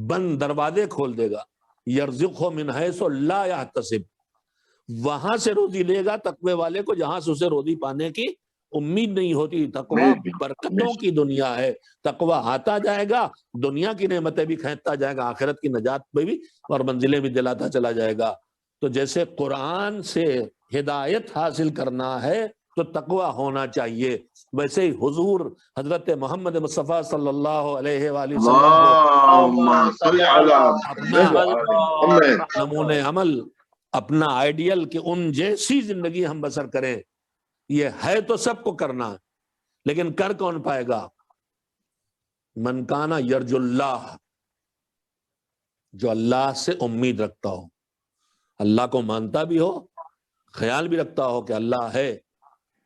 بند دروازے کھول دے گا، يَرْزِقْهُ مِنْ حَيْثُ لَا يَحْتَسِبْ، وہاں سے روزی لے گا تقوی والے کو جہاں سے اسے روزی پانے کی امید نہیں ہوتی۔ تقویٰ برکتوں کی دنیا ہے، تقویٰ آتا جائے گا، دنیا کی نعمتیں بھی کھینچتا جائے گا، آخرت کی نجات پہ بھی اور منزلیں بھی دلاتا چلا جائے گا۔ تو جیسے قرآن سے ہدایت حاصل کرنا ہے تو تقوی ہونا چاہیے، ویسے ہی حضور حضرت محمد مصطفیٰ صلی اللہ علیہ وآلہ وسلم کو اللهم صل على محمد وآل محمد. نمونۂ عمل، اپنا آئیڈیل کہ ان جیسی زندگی ہم بسر کریں، یہ ہے تو سب کو کرنا، لیکن کر کون پائے گا؟ من کانا یرجو اللہ، جو اللہ سے امید رکھتا ہو، اللہ کو مانتا بھی ہو، خیال بھی رکھتا ہو کہ اللہ ہے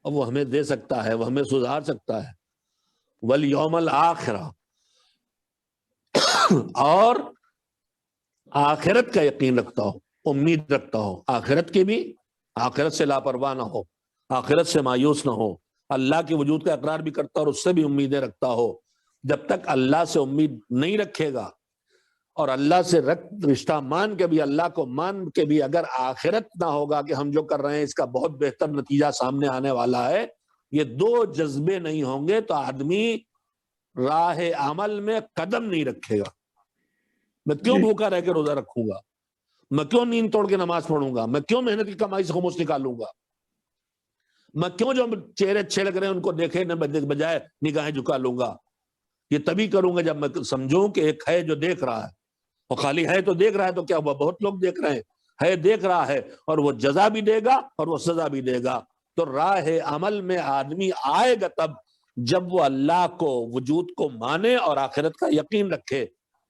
اور وہ ہمیں دے سکتا ہے، وہ ہمیں سدھار سکتا ہے، والیوم الآخرہ، اور آخرت کا یقین رکھتا ہو، امید رکھتا ہو آخرت کی بھی، آخرت سے لاپرواہ نہ ہو، آخرت سے مایوس نہ ہو، اللہ کے وجود کا اقرار بھی کرتا اور اس سے بھی امیدیں رکھتا ہو۔ جب تک اللہ سے امید نہیں رکھے گا اور اللہ سے رشتہ مان کے بھی، اللہ کو مان کے بھی اگر آخرت نہ ہوگا کہ ہم جو کر رہے ہیں اس کا بہت بہتر نتیجہ سامنے آنے والا ہے، یہ دو جذبے نہیں ہوں گے تو آدمی راہ عمل میں قدم نہیں رکھے گا۔ میں کیوں بھوکا رہ کے روزہ رکھوں گا؟ میں کیوں نیند توڑ کے نماز پڑھوں گا؟ میں کیوں محنت کی کمائی سے خمس نکالوں گا؟ میں کیوں جو چہرے اچھے لگ رہے ہیں ان کو دیکھے بجائے نگاہیں جھکا لوں گا؟ یہ تبھی کروں گا جب میں سمجھوں کہ ایک ہے جو دیکھ رہا ہے، اور خالی ہے تو دیکھ رہا ہے تو کیا ہوا؟ بہت لوگ دیکھ رہے ہیں، ہے دیکھ رہا ہے، اور وہ جزا بھی دے گا اور وہ سزا بھی دے گا۔ تو راہ عمل میں آدمی آئے گا تب جب وہ اللہ کو، وجود کو مانے اور آخرت کا یقین رکھے۔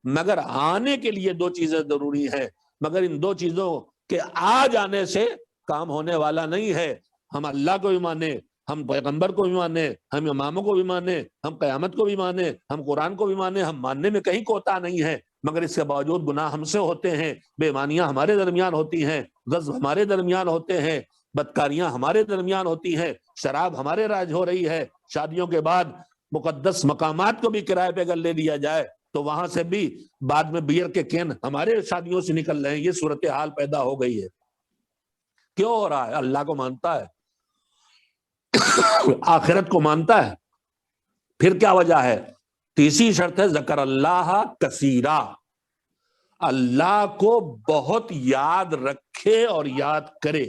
مگر آنے کے لیے دو چیزیں ضروری ہیں، مگر ان دو چیزوں کے آ جانے سے کام ہونے والا نہیں ہے۔ ہم اللہ کو بھی مانے، ہم پیغمبر کو بھی مانے، ہم اماموں کو بھی مانے، ہم قیامت کو بھی مانے، ہم قرآن کو بھی مانے، ہم ماننے میں کہیں کوتا نہیں ہے، مگر اس کے باوجود گناہ ہم سے ہوتے ہیں، بے ایمانیاں ہمارے درمیان ہوتی ہیں، غضب ہمارے درمیان ہوتے ہیں، بدکاریاں ہمارے درمیان ہوتی ہیں، شراب ہمارے راج ہو رہی ہے۔ شادیوں کے بعد مقدس مقامات کو بھی کرائے پہ اگر لے لیا جائے تو وہاں سے بھی بعد میں بیئر کے کین ہمارے شادیوں سے نکل رہے ہیں۔ یہ صورتحال پیدا ہو گئی ہے۔ کیوں ہو رہا ہے؟ اللہ کو مانتا ہے، آخرت کو مانتا ہے۔ پھر کیا وجہ ہے؟ تیسری شرط ہے ذکر اللہ کثیرا، اللہ کو بہت یاد رکھے اور یاد کرے،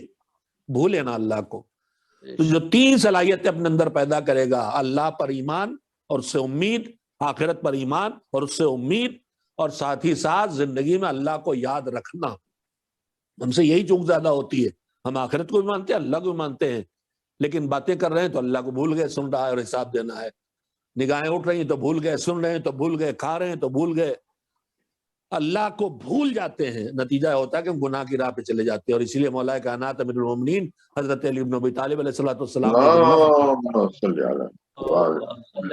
بھولے نا اللہ کو۔ تو جو تین صلاحیتیں اپنے اندر پیدا کرے گا، اللہ پر ایمان اور اس سے امید، آخرت پر ایمان اور اس سے امید، اور ساتھ ہی ساتھ زندگی میں اللہ کو یاد رکھنا۔ ہم سے یہی چوک زیادہ ہوتی ہے، ہم آخرت کو بھی مانتے ہیں، اللہ کو بھی مانتے ہیں، لیکن باتیں کر رہے ہیں تو اللہ کو بھول گئے، سن رہا ہے اور حساب دینا ہے، نگاہیں اٹھ رہی ہیں تو بھول گئے، سن رہے ہیں تو بھول گئے، کھا رہے ہیں تو بھول گئے، اللہ کو بھول جاتے ہیں۔ نتیجہ ہوتا ہے کہ ہم گناہ کی راہ پہ چلے جاتے ہیں۔ اور اسی لیے مولا کائنات امیر المومنین حضرت علی بن ابی طالب علیہ السلام نے اللهم صل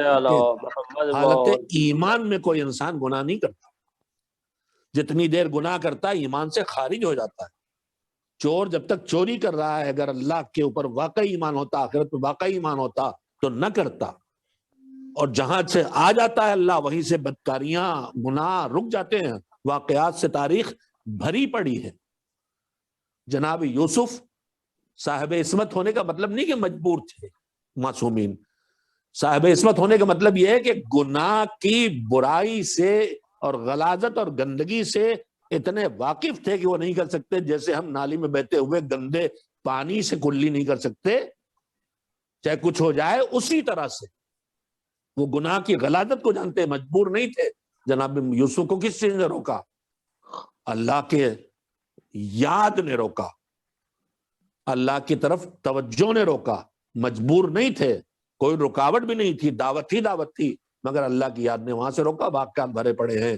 على محمد حالت ایمان میں کوئی انسان گناہ نہیں کرتا، جتنی دیر گناہ کرتا ہے ایمان سے خارج ہو جاتا ہے۔ چور جب تک چوری کر رہا ہے، اگر اللہ کے اوپر واقعی ایمان ہوتا، آخرت پہ واقعی ایمان ہوتا تو نہ کرتا، اور جہاں سے آ جاتا ہے اللہ، وہیں سے بدکاریاں، گناہ رک جاتے ہیں۔ واقعات سے تاریخ بھری پڑی ہے۔ جناب یوسف صاحب عصمت ہونے کا مطلب نہیں کہ مجبور تھے معصومین، صاحب عصمت ہونے کا مطلب یہ ہے کہ گناہ کی برائی سے اور غلاظت اور گندگی سے اتنے واقف تھے کہ وہ نہیں کر سکتے، جیسے ہم نالی میں بہتے ہوئے گندے پانی سے کلی نہیں کر سکتے، چاہے کچھ ہو جائے، اسی طرح سے وہ گناہ کی غلاظت کو جانتے، مجبور نہیں تھے۔ جناب یوسف کو کس چیز نے روکا؟ اللہ کے یاد نے روکا، اللہ کی طرف توجہ نے روکا۔ مجبور نہیں تھے، کوئی رکاوٹ بھی نہیں تھی، دعوت ہی دعوت تھی، مگر اللہ کی یاد نے وہاں سے روکا۔ واقعات بھرے پڑے ہیں۔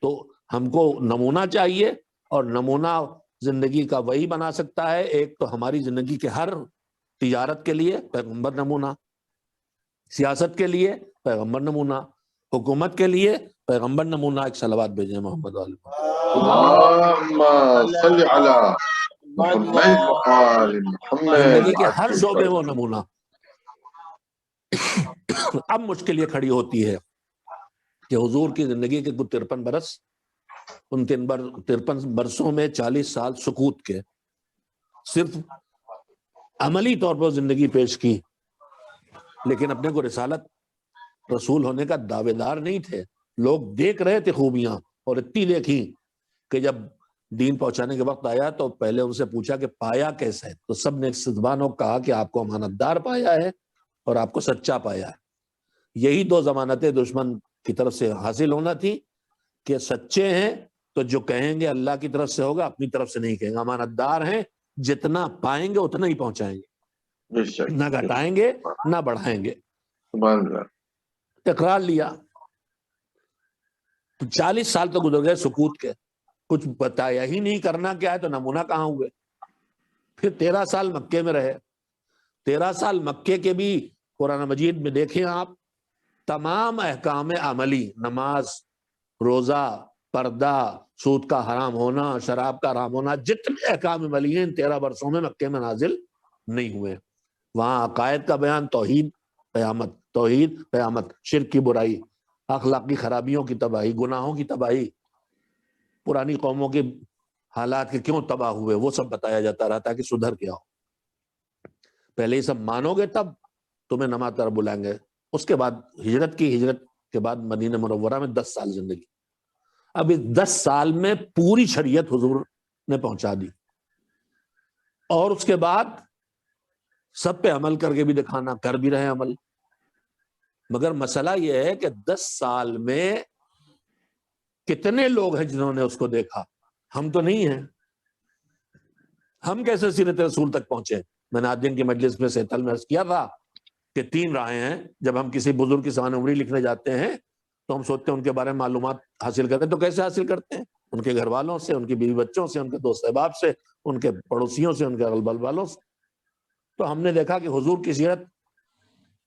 تو ہم کو نمونہ چاہیے، اور نمونہ زندگی کا وہی بنا سکتا ہے۔ ایک تو ہماری زندگی کے ہر تجارت کے لیے پیغمبر نمونہ، سیاست کے لیے پیغمبر نمونہ، حکومت کے لیے پیغمبر نمونہ۔ ایک صلوات بھیجیں محمد علیہ۔ اللهم صل على محمد وآل محمد. زندگی کے ہر شعبے وہ نمونہ۔ اب مشکل یہ کھڑی ہوتی ہے کہ حضور کی زندگی کے کچھ 53 برس، ان 53 برسوں میں 40 سال سکوت کے، صرف عملی طور پر زندگی پیش کی، لیکن اپنے کو رسالت رسول ہونے کا دعوے دار نہیں تھے۔ لوگ دیکھ رہے تھے خوبیاں، اور اتنی دیکھی کہ جب دین پہنچانے کے وقت آیا تو پہلے ان سے پوچھا کہ پایا کیسے ہے، تو سب نے ایک زبان ہو کہا کہ آپ کو امانت دار پایا ہے اور آپ کو سچا پایا ہے۔ یہی دو ضمانتیں دشمن کی طرف سے حاصل ہونا تھی کہ سچے ہیں تو جو کہیں گے اللہ کی طرف سے ہوگا، اپنی طرف سے نہیں کہیں گے۔ امانت دار ہیں، جتنا پائیں گے اتنا ہی پہنچائیں گے، بے شک، نہ گھٹائیں گے نہ بڑھائیں گے۔ سبحان اللہ۔ اقرار لیا تو 40 سال تو گزر گئے سکوت کے، کچھ بتایا ہی نہیں کرنا کیا ہے، تو نمونہ کہاں ہوئے؟ پھر 13 سال مکے میں رہے۔ 13 سال مکے کے بھی قرآن مجید میں دیکھیں آپ، تمام احکام عملی، نماز، روزہ، پردہ، سود کا حرام ہونا، شراب کا حرام ہونا، جتنے احکام عملی ہیں ان 13 برسوں میں مکے میں نازل نہیں ہوئے۔ وہاں عقائد کا بیان، توحید قیامت، شرک کی برائی، اخلاقی خرابیوں کی تباہی، گناہوں کی تباہی، پرانی قوموں کے حالات کے کیوں تباہ ہوئے وہ سب بتایا جاتا رہا تاکہ سدھر کے آؤ۔ پہلے یہ سب مانو گے تب تمہیں نماز طرف بلائیں گے۔ اس کے بعد ہجرت کے بعد مدینہ منورہ میں 10 سال زندگی۔ اب اس 10 سال میں پوری شریعت حضور نے پہنچا دی، اور اس کے بعد سب پہ عمل کر کے بھی دکھانا، کر بھی رہے عمل۔ مگر مسئلہ یہ ہے کہ 10 سال میں کتنے لوگ ہیں جنہوں نے اس کو دیکھا؟ ہم تو نہیں ہیں۔ ہم کیسے سیرت رسول تک پہنچے؟ میں نے آج دن کی مجلس میں سیتل میں عرض کیا تھا کہ 3 راہیں ہیں۔ جب ہم کسی بزرگ کی سوانح عمری لکھنے جاتے ہیں تو ہم سوچتے ہیں ان کے بارے میں معلومات حاصل کرتے ہیں، تو کیسے حاصل کرتے ہیں؟ ان کے گھر والوں سے، ان کی بیوی بچوں سے، ان کے دوست احباب سے، ان کے پڑوسیوں سے، ان کے اغل بغل والوں سے۔ تو ہم نے دیکھا کہ حضور کی سیرت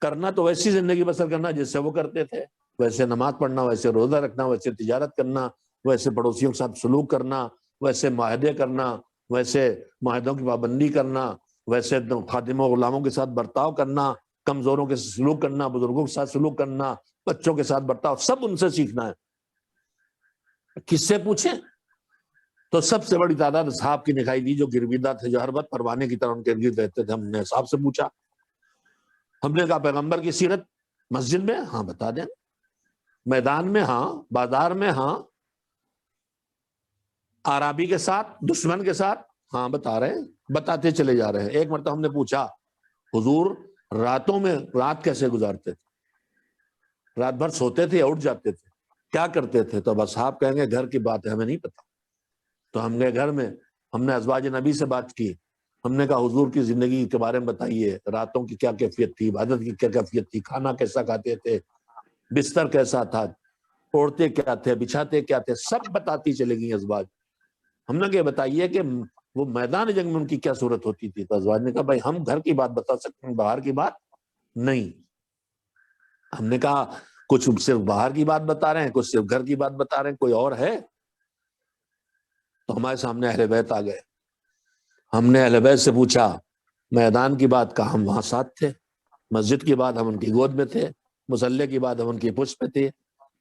کرنا تو ویسی زندگی بسر کرنا جس سے وہ کرتے تھے، ویسے نماز پڑھنا، ویسے روزہ رکھنا، ویسے تجارت کرنا، ویسے پڑوسیوں کے ساتھ سلوک کرنا، ویسے معاہدے کرنا، ویسے معاہدوں کی پابندی کرنا، ویسے خادموں غلاموں کے ساتھ برتاؤ کرنا، کمزوروں کے ساتھ سلوک کرنا، بزرگوں کے ساتھ سلوک کرنا، بچوں کے ساتھ برتاؤ، سب ان سے سیکھنا ہے۔ کس سے پوچھیں؟ تو سب سے بڑی تعداد اصحاب کی دکھائی دی، جو گرویدہ تھے، جو ہر وقت پروانے کی طرح ان کے گرد رہتے تھے۔ ہم نے اصحاب سے پوچھا، ہم نے کہا پیغمبر کی سیرت مسجد میں؟ ہاں بتا دیں۔ میدان میں؟ ہاں۔ بازار میں؟ ہاں۔ عرابی کے ساتھ، دشمن کے ساتھ؟ ہاں بتا رہے ہیں، بتاتے چلے جا رہے ہیں۔ ایک مرتبہ ہم نے پوچھا حضور راتوں میں رات کیسے گزارتے تھے؟ رات بھر سوتے تھے یا اٹھ جاتے تھے؟ کیا کرتے تھے؟ تو بس صاحب کہیں گے گھر کی بات ہے، ہمیں نہیں پتا۔ تو ہم گئے گھر میں، ہم نے ازواج نبی سے بات کی، ہم نے کہا حضور کی زندگی کے بارے میں بتائیے، راتوں کی کیا کیفیت تھی، عبادت کی کیا کیفیت تھی، کھانا کیسا کھاتے تھے، بستر کیسا تھا، اوڑھتے کیا تھے، بچھاتے کیا تھے، سب بتاتی چلے گئی ازواج۔ ہم نے کہا بتائیے کہ وہ میدان جنگ میں ان کی کیا صورت ہوتی تھی؟ تو ازواج نے کہا بھائی ہم گھر کی بات بتا سکتے ہیں، باہر کی بات نہیں۔ ہم نے کہا کچھ صرف باہر کی بات بتا رہے ہیں، کچھ صرف گھر کی بات بتا رہے ہیں، کوئی اور ہے؟ تو ہمارے سامنے اہل بیت آ گئے۔ ہم نے اہل بیت سے پوچھا میدان کی بات کا، ہم وہاں ساتھ تھے، مسجد کی بات ہم ان کی گود میں تھے، مصلی کی بات ہم ان کی پشت پہ تھے،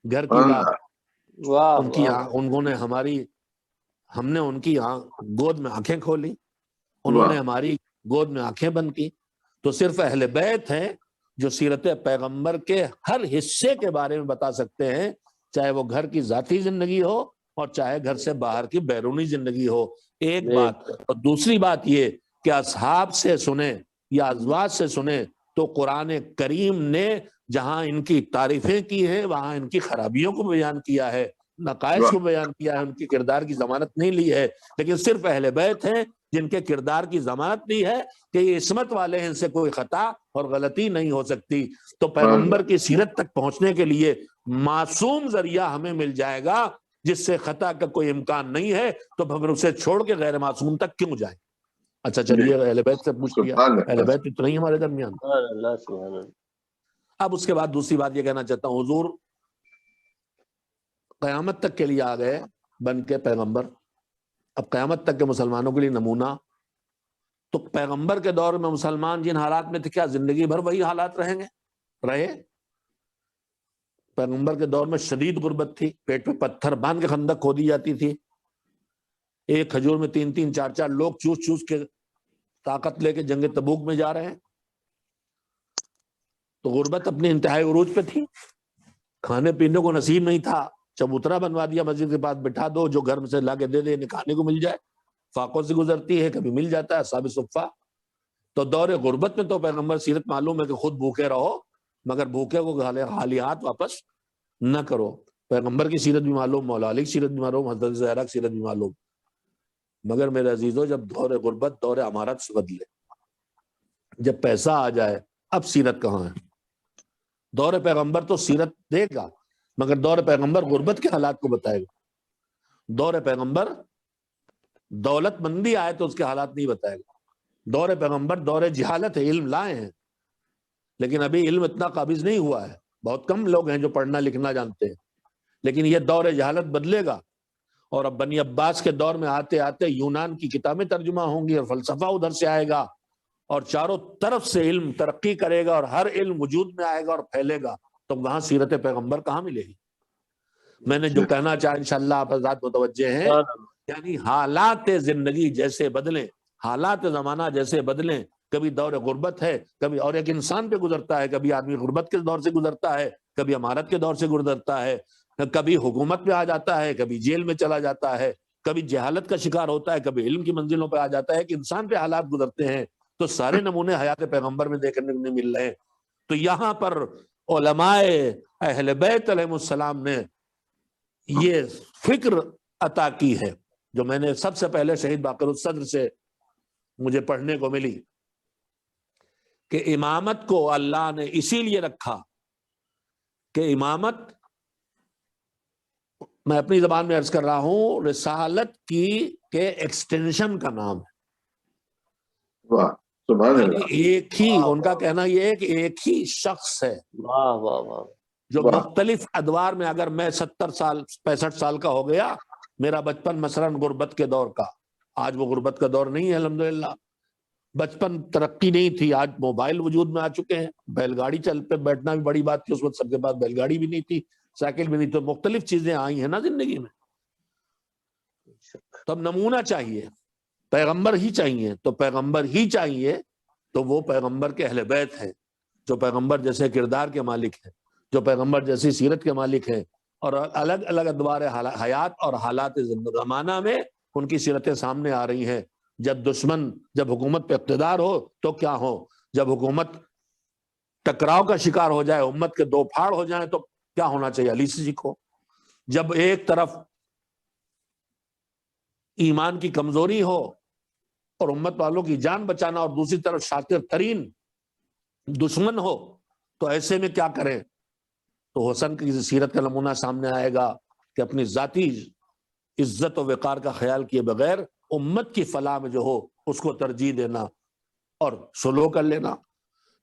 گھر کی بات ان کی، انہوں نے ہماری، ہم نے ان کی گود میں آنکھیں کھولی، انہوں نے ہماری گود میں آنکھیں بند کی۔ تو صرف اہل بیت ہیں جو سیرت پیغمبر کے ہر حصے کے بارے میں بتا سکتے ہیں، چاہے وہ گھر کی ذاتی زندگی ہو اور چاہے گھر سے باہر کی بیرونی زندگی ہو۔ ایک بات، اور دوسری بات یہ کہ اصحاب سے سنیں یا ازواج سے سنیں تو قرآن کریم نے جہاں ان کی تعریفیں کی ہیں وہاں ان کی خرابیوں کو بیان کیا ہے، نقائص کو بیان کیا ہے، ان کی کردار کی ضمانت نہیں لی ہے۔ لیکن صرف اہل بیت ہیں جن کے کردار کی ضمانت نہیں ہے کہ یہ عصمت والے ہیں، ان سے کوئی خطا اور غلطی نہیں ہو سکتی۔ تو پیغمبر کی سیرت تک پہنچنے کے لیے معصوم ذریعہ ہمیں مل جائے گا جس سے خطا کا کوئی امکان نہیں ہے، تو پھر اسے چھوڑ کے غیر معصوم تک کیوں جائیں؟ اچھا چلیے اہل بیت سے پوچھ لیا، اہل بیت اتنا ہی ہمارے درمیان۔ اب اس کے بعد دوسری بات یہ کہنا چاہتا ہوں، حضور قیامت تک کے لیے آ گئے بن کے پیغمبر، اب قیامت تک کے مسلمانوں کے لیے نمونہ۔ تو پیغمبر کے دور میں مسلمان جن حالات میں تھے، کیا زندگی بھر وہی حالات رہیں گے؟ رہے؟ پیغمبر کے دور میں شدید غربت تھی، پیٹ پہ پتھر باندھ کے خندق کھودی جاتی تھی، ایک کھجور میں 3-3 4-4 لوگ چوس چوس کے طاقت لے کے جنگ تبوک میں جا رہے ہیں۔ تو غربت اپنے انتہائی عروج پہ تھی، کھانے پینے کو نصیب نہیں تھا، چبوترا بنوا دیا مسجد کے پاس بٹھا دو، جو گھر میں سے لا کے دے دے کھانے کو مل جائے، فاقوں سے گزرتی ہے کبھی مل جاتا ہے اصحاب صفہ۔ تو دور غربت میں تو پیغمبر سیرت معلوم ہے کہ خود بھوکے رہو مگر بھوکے کو خالی ہاتھ واپس نہ کرو۔ پیغمبر کی سیرت بھی معلوم، مولا علی کی سیرت بھی معلوم، حضرت زہرا کی سیرت بھی معلوم، مگر میرے عزیزو جب دور غربت دور امارت سے بدلے، جب پیسہ آ جائے، اب سیرت کہاں ہے؟ دور پیغمبر تو سیرت دے گا مگر دور پیغمبر غربت کے حالات کو بتائے گا۔ دور پیغمبر دولت مندی آئے تو اس کے حالات نہیں بتائے گا۔ دور پیغمبر دور جہالت ہے، علم لائے ہیں لیکن ابھی علم اتنا قابض نہیں ہوا ہے، بہت کم لوگ ہیں جو پڑھنا لکھنا جانتے ہیں، لیکن یہ دور جہالت بدلے گا اور اب بنی عباس کے دور میں آتے آتے یونان کی کتابیں ترجمہ ہوں گی اور فلسفہ ادھر سے آئے گا اور چاروں طرف سے علم ترقی کرے گا اور ہر علم وجود میں آئے گا اور پھیلے گا، تو وہاں سیرت پیغمبر کہاں ملے گی؟ میں نے جو کہنا چاہا انشاءاللہ آپ حضرات متوجہ ہیں، یعنی حالات زندگی جیسے بدلیں، حالات زمانہ جیسے بدلیں، کبھی دور غربت ہے، کبھی اور ایک انسان پہ گزرتا ہے، کبھی آدمی غربت کے دور سے گزرتا ہے، کبھی امارت کے دور سے گزرتا ہے، کبھی حکومت پہ آ جاتا ہے، کبھی جیل میں چلا جاتا ہے، کبھی جہالت کا شکار ہوتا ہے، کبھی علم کی منزلوں پہ آ جاتا ہے کہ انسان پہ حالات گزرتے ہیں۔ تو سارے نمونے حیات پیغمبر میں دیکھنے کو نہیں مل رہے ہیں۔ تو یہاں پر علماء اہل بیت علیہ السلام نے یہ فکر عطا کی ہے جو میں نے سب سے پہلے شہید باقر الصدر سے مجھے پڑھنے کو ملی، کہ امامت کو اللہ نے اسی لیے رکھا کہ امامت، میں اپنی زبان میں عرض کر رہا ہوں، رسالت کی کے ایکسٹینشن کا نام ہے۔ واہ سبحان یعنی اللہ، ایک ہی، ان کا کہنا یہ ہے کہ ایک ہی شخص ہے واہ واہ واہ، جو واہ مختلف ادوار میں، اگر میں 70 سال 65 سال کا ہو گیا، میرا بچپن مثلا غربت کے دور کا، آج وہ غربت کا دور نہیں ہے الحمدللہ، بچپن ترقی نہیں تھی، آج موبائل وجود میں آ چکے ہیں، بیل گاڑی چل پہ بیٹھنا بھی بڑی بات تھی، اس وقت سب کے پاس بیل گاڑی بھی نہیں تھی، سائیکل بھی نہیں، تو مختلف چیزیں آئی ہیں نا زندگی میں۔ تو اب نمونہ چاہیے، پیغمبر ہی چاہیے، تو پیغمبر ہی چاہیے تو وہ پیغمبر کے اہل بیت ہیں جو پیغمبر جیسے کردار کے مالک ہیں، جو پیغمبر جیسی سیرت کے مالک ہیں، اور الگ الگ ادوار حیات اور حالات زمانہ میں ان کی سیرتیں سامنے آ رہی ہیں۔ جب حکومت پہ اقتدار ہو تو کیا ہو، جب حکومت ٹکراؤ کا شکار ہو جائے، امت کے دو پھاڑ ہو جائیں تو کیا ہونا چاہیے، علی سے سیکھو۔ جب ایک طرف ایمان کی کمزوری ہو اور امت والوں کی جان بچانا اور دوسری طرف شاطر ترین دشمن ہو تو ایسے میں کیا کریں؟ تو حسن کی سیرت کا نمونہ سامنے آئے گا کہ اپنی ذاتی عزت و وقار کا خیال کیے بغیر امت کی فلاح میں جو ہو اس کو ترجیح دینا اور سلو کر لینا۔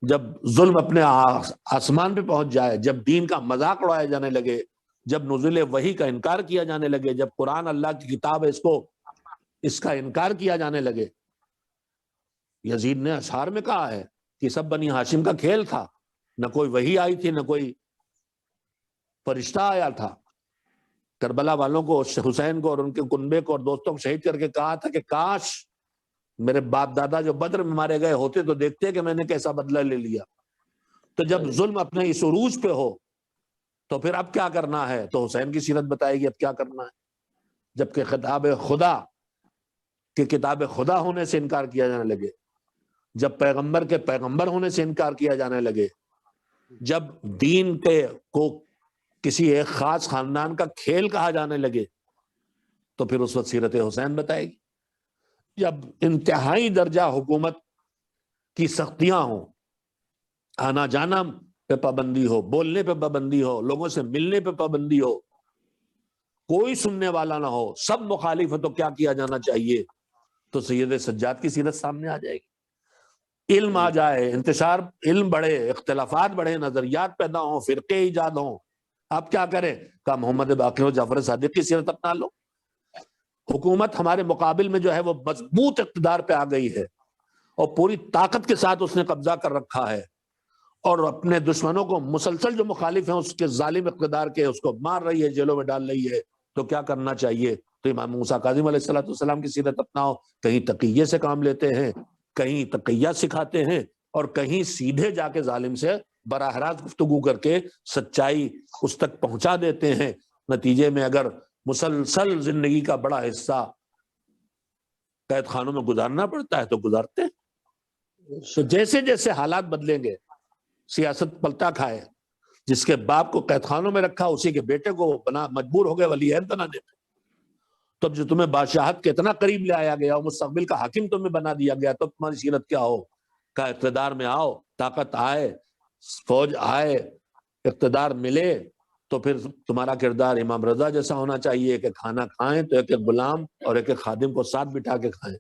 جب ظلم اپنے آسمان پہ پہنچ جائے، جب دین کا مذاق اڑایا جانے لگے، جب نزول وحی کا انکار کیا جانے لگے، جب قرآن اللہ کی کتاب ہے اس کا انکار کیا جانے لگے، یزید نے اشعار میں کہا ہے کہ سب بنی ہاشم کا کھیل تھا، نہ کوئی وحی آئی تھی، نہ کوئی فرشتہ آیا تھا۔ کربلا والوں کو، حسین کو اور ان کے کنبے کو اور دوستوں کو شہید کر کے کہا تھا کہ کاش میرے باپ دادا جو بدر میں مارے گئے ہوتے تو دیکھتے کہ میں نے کیسا بدلہ لے لیا۔ تو جب ظلم اپنے اس عروج پہ ہو تو پھر اب کیا کرنا ہے، تو حسین کی سیرت بتائے گی اب کیا کرنا ہے۔ جبکہ خطاب خدا کہ کتاب خدا ہونے سے انکار کیا جانے لگے، جب پیغمبر کے پیغمبر ہونے سے انکار کیا جانے لگے، جب دین کو کسی ایک خاص خاندان کا کھیل کہا جانے لگے، تو پھر اس وقت سیرت حسین بتائے گی۔ جب انتہائی درجہ حکومت کی سختیاں ہوں، آنا جانا پہ پابندی ہو، بولنے پہ پابندی ہو، لوگوں سے ملنے پہ پابندی ہو، کوئی سننے والا نہ ہو، سب مخالف ہے، تو کیا کیا جانا چاہیے؟ تو سید سجاد کی سیرت سامنے آ جائے گی۔ علم آ جائے، انتشار، علم بڑھے، اختلافات بڑھے، نظریات پیدا ہوں، فرقے ایجاد ہوں، آپ کیا کریں؟ کہا محمد باقر و جعفر صادق کی سیرت اپنا لو۔ حکومت ہمارے مقابل میں جو ہے وہ مضبوط اقتدار پہ آ گئی ہے اور پوری طاقت کے ساتھ اس نے قبضہ کر رکھا ہے، اور اپنے دشمنوں کو مسلسل جو مخالف ہیں اس کے ظالم اقتدار کے، اس کو مار رہی ہے، جیلوں میں ڈال رہی ہے، تو کیا کرنا چاہیے؟ تو امام موسیٰ کاظم علیہ السلام کی سیرت اپناؤ۔ کہیں تقیے سے کام لیتے ہیں، کہیں تقیہ سکھاتے ہیں، اور کہیں سیدھے جا کے ظالم سے براہ راست گفتگو کر کے سچائی اس تک پہنچا دیتے ہیں۔ نتیجے میں اگر مسلسل زندگی کا بڑا حصہ قید خانوں میں گزارنا پڑتا ہے تو گزارتے ہیں۔ تو جیسے جیسے حالات بدلیں گے، سیاست پلٹا کھائے، جس کے باپ کو قید خانوں میں رکھا اسی کے بیٹے کو بنا مجبور ہو گئے ولی عہد بنانے میں، تب جو تمہیں بادشاہت کے اتنا قریب لے آیا گیا اور مستقبل کا حاکم تمہیں بنا دیا گیا، تو تمہاری سیرت کیا ہو؟ کہ اقتدار میں آؤ، طاقت آئے، فوج آئے، اقتدار ملے تو پھر تمہارا کردار امام رضا جیسا ہونا چاہیے کہ کھانا کھائیں تو ایک ایک غلام اور ایک ایک خادم کو ساتھ بٹھا کے کھائیں،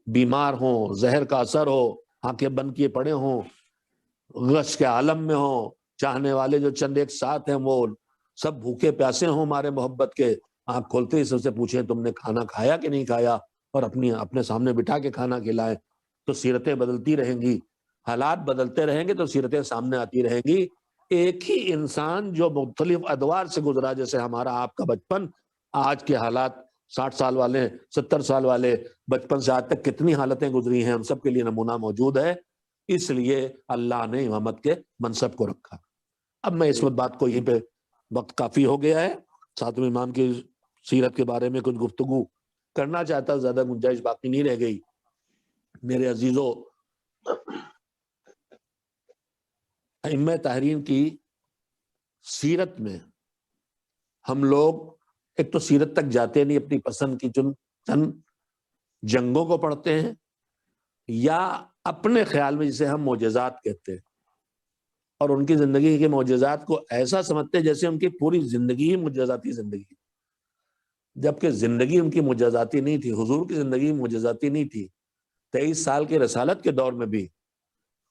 بیمار ہوں، زہر کا اثر ہو، آنکھیں بند کیے پڑے ہوں، غش کے عالم میں ہوں، چاہنے والے جو چند ایک ساتھ ہیں وہ سب بھوکے پیاسے ہوں ہمارے محبت کے، آنکھ کھولتے ہی سب سے پوچھیں تم نے کھانا کھایا کہ نہیں کھایا، اور اپنے سامنے بٹھا کے کھانا کھلائیں۔ تو سیرتیں بدلتی رہیں گی، حالات بدلتے رہیں گے تو سیرتیں سامنے آتی رہیں گی۔ ایک ہی انسان جو مختلف ادوار سے گزرا، جیسے ہمارا آپ کا بچپن، آج کے حالات 60 سال والے، 70 سال والے، بچپن سے آج تک کتنی حالتیں گزری ہیں، ہم سب کے لیے نمونہ موجود ہے۔ اس لیے اللہ نے امامت کے منصب کو رکھا۔ اب میں اس وقت بات کو یہیں پہ، وقت کافی ہو گیا ہے، ساتویں امام کی سیرت کے بارے میں کچھ گفتگو کرنا چاہتا، زیادہ گنجائش باقی نہیں رہ گئی۔ میرے عزیزو، ائمہ طاہرین کی سیرت میں ہم لوگ ایک تو سیرت تک جاتے نہیں، اپنی پسند کی چند جنگوں کو پڑھتے ہیں، یا اپنے خیال میں جسے ہم معجزات کہتے ہیں، اور ان کی زندگی کے معجزات کو ایسا سمجھتے ہیں جیسے ان کی پوری زندگی ہی معجزاتی زندگی، جبکہ زندگی ان کی معجزاتی نہیں تھی، حضور کی زندگی معجزاتی نہیں تھی۔ 23 سال کے رسالت کے دور میں بھی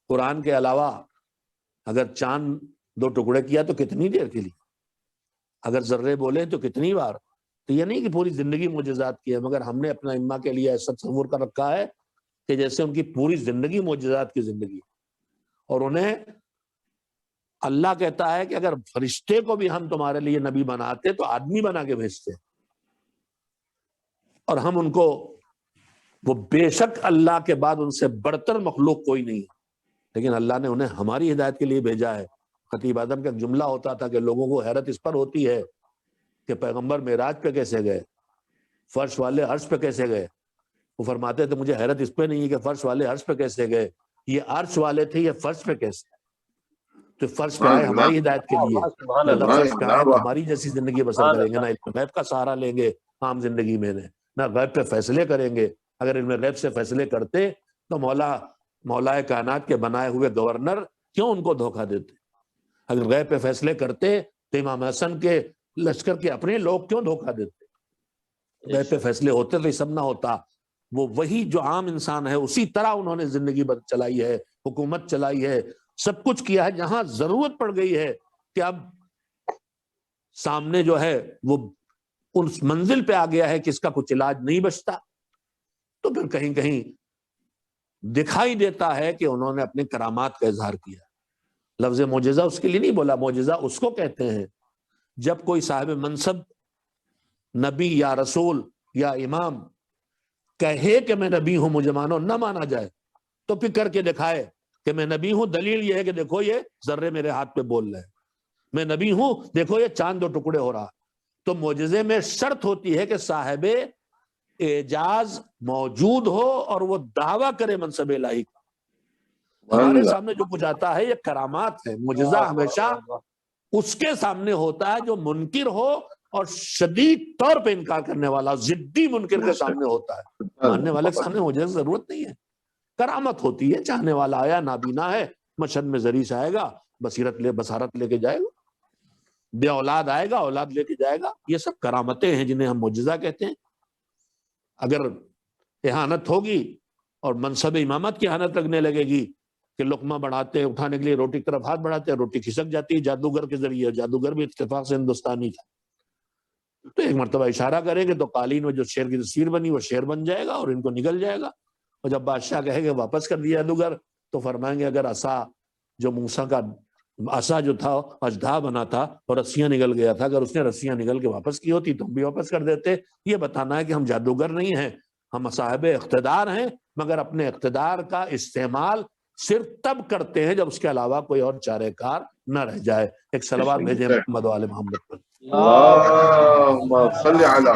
قرآن کے علاوہ اگر چاند 2 ٹکڑے کیا تو کتنی دیر کے لیے، اگر ذرے بولے تو کتنی بار، تو یہ نہیں کہ پوری زندگی معجزات کی ہے، مگر ہم نے اپنا ائمہ کے لیے ایسا تصور کر رکھا ہے کہ جیسے ان کی پوری زندگی معجزات کی زندگی، اور انہیں اللہ کہتا ہے کہ اگر فرشتے کو بھی ہم تمہارے لیے نبی بناتے تو آدمی بنا کے بھیجتے، اور ہم ان کو، وہ بے شک اللہ کے بعد ان سے بڑھتر مخلوق کوئی نہیں ہے، لیکن اللہ نے انہیں ہماری ہدایت کے لیے بھیجا ہے۔ خطیب اعظم کا ایک جملہ ہوتا تھا کہ لوگوں کو حیرت اس پر ہوتی ہے کہ پیغمبر معراج پہ کیسے گئے، فرش والے عرش پہ کیسے گئے، وہ فرماتے تھے مجھے حیرت اس پہ نہیں ہے کہ فرش والے عرش پہ کیسے گئے، یہ عرش والے تھے، یہ فرش پہ کیسے، تو فرش پہ آئے ہماری ہدایت کے لیے، سبحان لہذا اللہ۔ فرش پہ آئے تو ہماری جیسی زندگی بسر سبحان کریں گے، نہ اللہ۔ علم غیب کا سہارا لیں گے عام زندگی میں، نہ غیب پہ فیصلے کریں گے۔ اگر علم غیب سے فیصلے کرتے تو مولا کائنات کے بنائے ہوئے گورنر کیوں ان کو دھوکہ دیتے؟ اگر غیب پہ فیصلے کرتے تو امام حسن کے لشکر کے اپنے لوگ کیوں دھوکہ دیتے؟ غیب پہ فیصلے ہوتے تو یہ سب نہ ہوتا۔ وہ وہی جو عام انسان ہے اسی طرح انہوں نے زندگی چلائی ہے، حکومت چلائی ہے، سب کچھ کیا ہے۔ جہاں ضرورت پڑ گئی ہے کہ اب سامنے جو ہے وہ اس منزل پہ آ گیا ہے کہ اس کا کچھ علاج نہیں بچتا، تو پھر کہیں کہیں دکھائی دیتا ہے کہ انہوں نے اپنے کرامات کا اظہار کیا۔ لفظ معجزہ اس کے لیے نہیں بولا، معجزہ اس کو کہتے ہیں جب کوئی صاحب منصب، نبی یا رسول یا امام کہے کہ میں نبی ہوں مجھے مانو، نہ مانا جائے تو پھر کر کے دکھائے کہ میں نبی ہوں، دلیل یہ ہے کہ دیکھو یہ ذرے میرے ہاتھ پہ بول رہے ہیں، میں نبی ہوں، دیکھو یہ چاند 2 ٹکڑے ہو رہا۔ تو معجزے میں شرط ہوتی ہے کہ صاحب اعجاز موجود ہو اور وہ دعویٰ کرے منصب الہی کا۔ ہمارے سامنے جو کچھ آتا ہے یہ کرامات ہے، معجزہ ہمیشہ اس کے سامنے ہوتا ہے جو منکر ہو اور شدید طور پہ انکار کرنے والا، ضدی منکر کے سامنے ہوتا ہے۔ ماننے والے کے سامنے معجزے کی ضرورت نہیں ہے، کرامت ہوتی ہے، چاہنے والا آیا، نابینا ہے، مشہد میں ذریع سے آئے گا، بصارت لے کے جائے گا، بے اولاد آئے گا، اولاد لے کے جائے گا، یہ سب کرامتیں ہیں جنہیں ہم معجزہ کہتے ہیں۔ اگر اہانت ہوگی اور منصب امامت کی اہانت لگنے لگے گی کہ لقمہ بڑھاتے، اٹھانے کے لیے روٹی کی طرف ہاتھ بڑھاتے ہیں، روٹی کھسک جاتی ہے جادوگر کے ذریعے، جادوگر بھی اتفاق سے ہندوستانی تھا، تو ایک مرتبہ اشارہ کریں گے تو قالین میں جو شیر کی تصویر بنی وہ شیر بن جائے گا اور ان کو نگل جائے گا، اور جب بادشاہ کہے گے واپس کر دیا جادوگر تو فرمائیں گے اگر عصا جو موسیٰ کا عصا جو تھا اژدھا بنا تھا اور رسیاں نگل گیا تھا، اگر اس نے رسیاں نگل کے واپس کی ہوتی تو ہم بھی واپس کر دیتے۔ یہ بتانا ہے کہ ہم جادوگر نہیں ہیں، ہم صاحب اقتدار ہیں، مگر اپنے اقتدار کا استعمال صرف تب کرتے ہیں جب اس کے علاوہ کوئی اور چارہ کار نہ رہ جائے. ایک صلوات بھیجیں محمد و آل محمد پر. اللهم صل على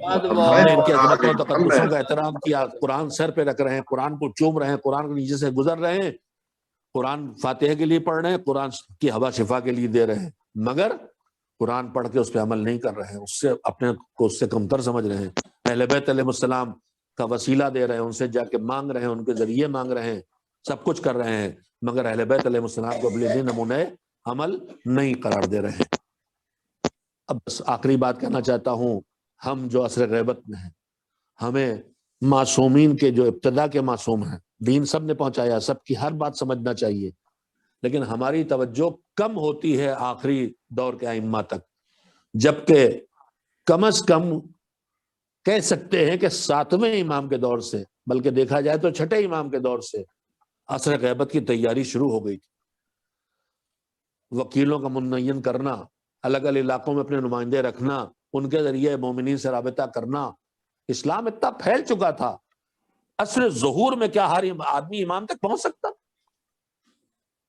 ہم نے ان کی محمد عظمتوں وآل تقدسوں محمد. کا احترام کیا. قرآن سر پہ رکھ رہے ہیں, قرآن کو چوم رہے ہیں, قرآن کے نیچے سے گزر رہے ہیں, قرآن فاتحہ کے لیے پڑھ رہے ہیں, قرآن کی ہوا شفا کے لیے دے رہے ہیں, مگر قرآن پڑھ کے اس پہ عمل نہیں کر رہے ہیں, اس سے اپنے کو اس سے کمتر سمجھ رہے ہیں. اہل بیت علیہ السلام کا وسیلہ دے رہے ہیں, ان سے جا کے مانگ رہے ہیں, ان کے ذریعے مانگ رہے ہیں, سب کچھ کر رہے ہیں, مگر اہل بیت علیہ السلام کو اپنے نمونے عمل نہیں قرار دے رہے ہیں. اب بس آخری بات کہنا چاہتا ہوں, ہم جو عصر غیبت میں ہیں, ہمیں معصومین کے جو ابتدا کے معصوم ہیں, دین سب نے پہنچایا, سب کی ہر بات سمجھنا چاہیے, لیکن ہماری توجہ کم ہوتی ہے آخری دور کے ائمہ تک, جبکہ کم از کم کہہ سکتے ہیں کہ 7ویں امام کے دور سے, بلکہ دیکھا جائے تو 6ٹھے امام کے دور سے عصر غیبت کی تیاری شروع ہو گئی تھی. وکیلوں کا منعین کرنا, الگ الگ علاقوں میں اپنے نمائندے رکھنا, ان کے ذریعے مومنین سے رابطہ کرنا. اسلام اتنا پھیل چکا تھا, عصر ظہور میں کیا ہر آدمی امام تک پہنچ سکتا؟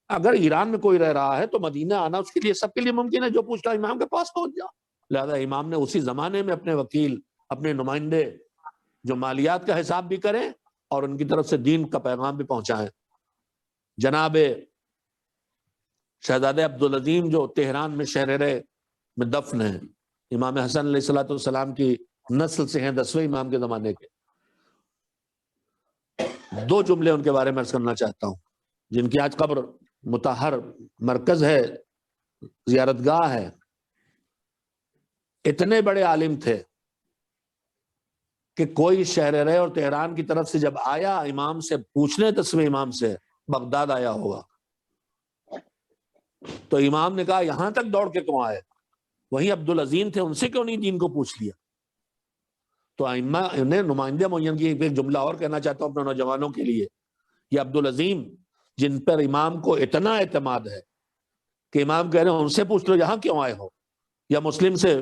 اگر ایران میں کوئی رہ رہا ہے تو مدینہ آنا اس کے لیے سب کے لیے ممکن ہے, جو پوچھتا امام کے پاس پہنچ جا. لہذا امام نے اسی زمانے میں اپنے وکیل, اپنے نمائندے جو مالیات کا حساب بھی کریں اور ان کی طرف سے دین کا پیغام بھی پہنچائیں. جناب شہزادہ عبدالعظیم جو تہران میں شہررے میں دفن ہیں, امام حسن علیہ السلام کی نسل سے ہیں, 10ویں امام کے زمانے کے. 2 جملے ان کے بارے میں عرض کرنا چاہتا ہوں, جن کی آج قبر مطہر مرکز ہے, زیارت گاہ ہے. اتنے بڑے عالم تھے کہ کوئی شہررے اور تہران کی طرف سے جب آیا امام سے پوچھنے, 10ویں امام سے, بغداد آیا ہوگا, تو امام نے کہا یہاں تک دوڑ کے کیوں آئے؟ وہیں عبدالعظیم تھے, ان سے کیوں نہیں دین کو پوچھ لیا؟ تو ائمہ نے نمائندے معین کی. ایک جملہ اور کہنا چاہتا ہوں اپنے نوجوانوں کے لیے, یہ عبدالعظیم جن پر امام کو اتنا اعتماد ہے کہ امام کہہ رہے ہیں ان سے پوچھ لو یہاں کیوں آئے ہو, یا مسلم سے,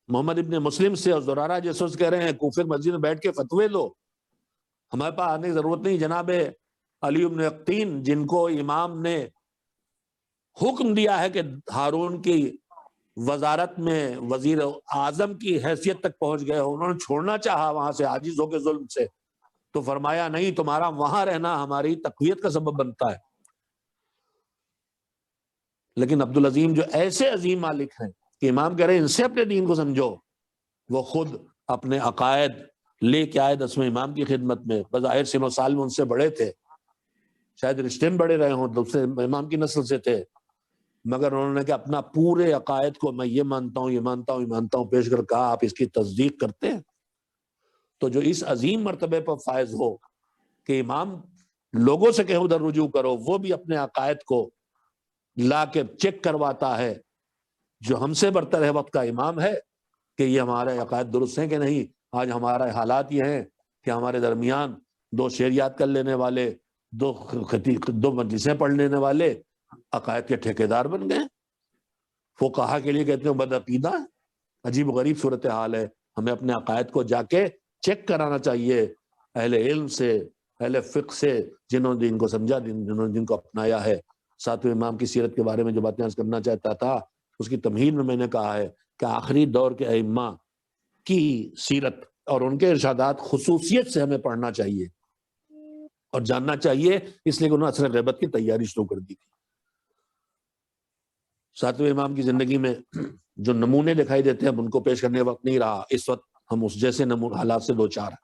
محمد ابن مسلم سے اور زرارہ جیسوس کہہ رہے ہیں کوفہ مسجد میں بیٹھ کے فتوے لو, ہمارے پاس آنے کی ضرورت نہیں. جناب علی بن یقطین جن کو امام نے حکم دیا ہے کہ ہارون کی وزارت میں وزیر اعظم کی حیثیت تک پہنچ گئے ہو, انہوں نے چھوڑنا چاہا وہاں سے عاجز ہو کے ظلم سے, تو فرمایا نہیں, تمہارا وہاں رہنا ہماری تقویت کا سبب بنتا ہے. لیکن عبدالعظیم جو ایسے عظیم مالک ہیں کہ امام کہہ رہے ہیں ان سے اپنے دین کو سمجھو, وہ خود اپنے عقائد لے کے آئے 10ویں امام کی خدمت میں. بظاہر سن و سال میں ان سے بڑے تھے, شاید رشتے میں بڑے رہے ہوں, 2 امام کی نسل سے تھے, مگر انہوں نے کہ اپنا پورے عقائد کو میں یہ مانتا ہوں, یہ مانتا ہوں, یہ مانتا ہوں پیش کر کہا آپ اس کی تصدیق کرتے ہیں؟ تو جو اس عظیم مرتبے پر فائز ہو کہ امام لوگوں سے کہ ادھر رجوع کرو, وہ بھی اپنے عقائد کو لا کے چیک کرواتا ہے, جو ہم سے برتر ہے وقت کا امام ہے کہ یہ ہمارے عقائد درست ہیں کہ نہیں. آج ہمارے حالات یہ ہیں کہ ہمارے درمیان 2 شعر یاد کر لینے والے, 2 مجلسیں پڑھ لینے والے عقائد کے ٹھیکیدار بن گئے. فقہا کے لیے کہتے ہیں بدعقیدہ ہے. عجیب و غریب صورتحال ہے. ہمیں اپنے عقائد کو جا کے چیک کرانا چاہیے اہل علم سے, اہل فقہ سے, جنہوں نے دین کو سمجھا, جنہوں نے دین کو اپنایا ہے. 7ویں امام کی سیرت کے بارے میں جو باتیں کرنا چاہتا تھا اس کی تمہید میں نے کہا ہے کہ آخری دور کے ائمہ کی سیرت اور ان کے ارشادات خصوصیت سے ہمیں پڑھنا چاہیے اور جاننا چاہیے, اس لیے کہ انہوں نے عصر غیبت کی تیاری شروع کر دی. 7ویں امام کی زندگی میں جو نمونے دکھائی دیتے ہیں اب ان کو پیش کرنے وقت نہیں رہا. اس وقت ہم اس جیسے حالات سے 2-4 ہیں.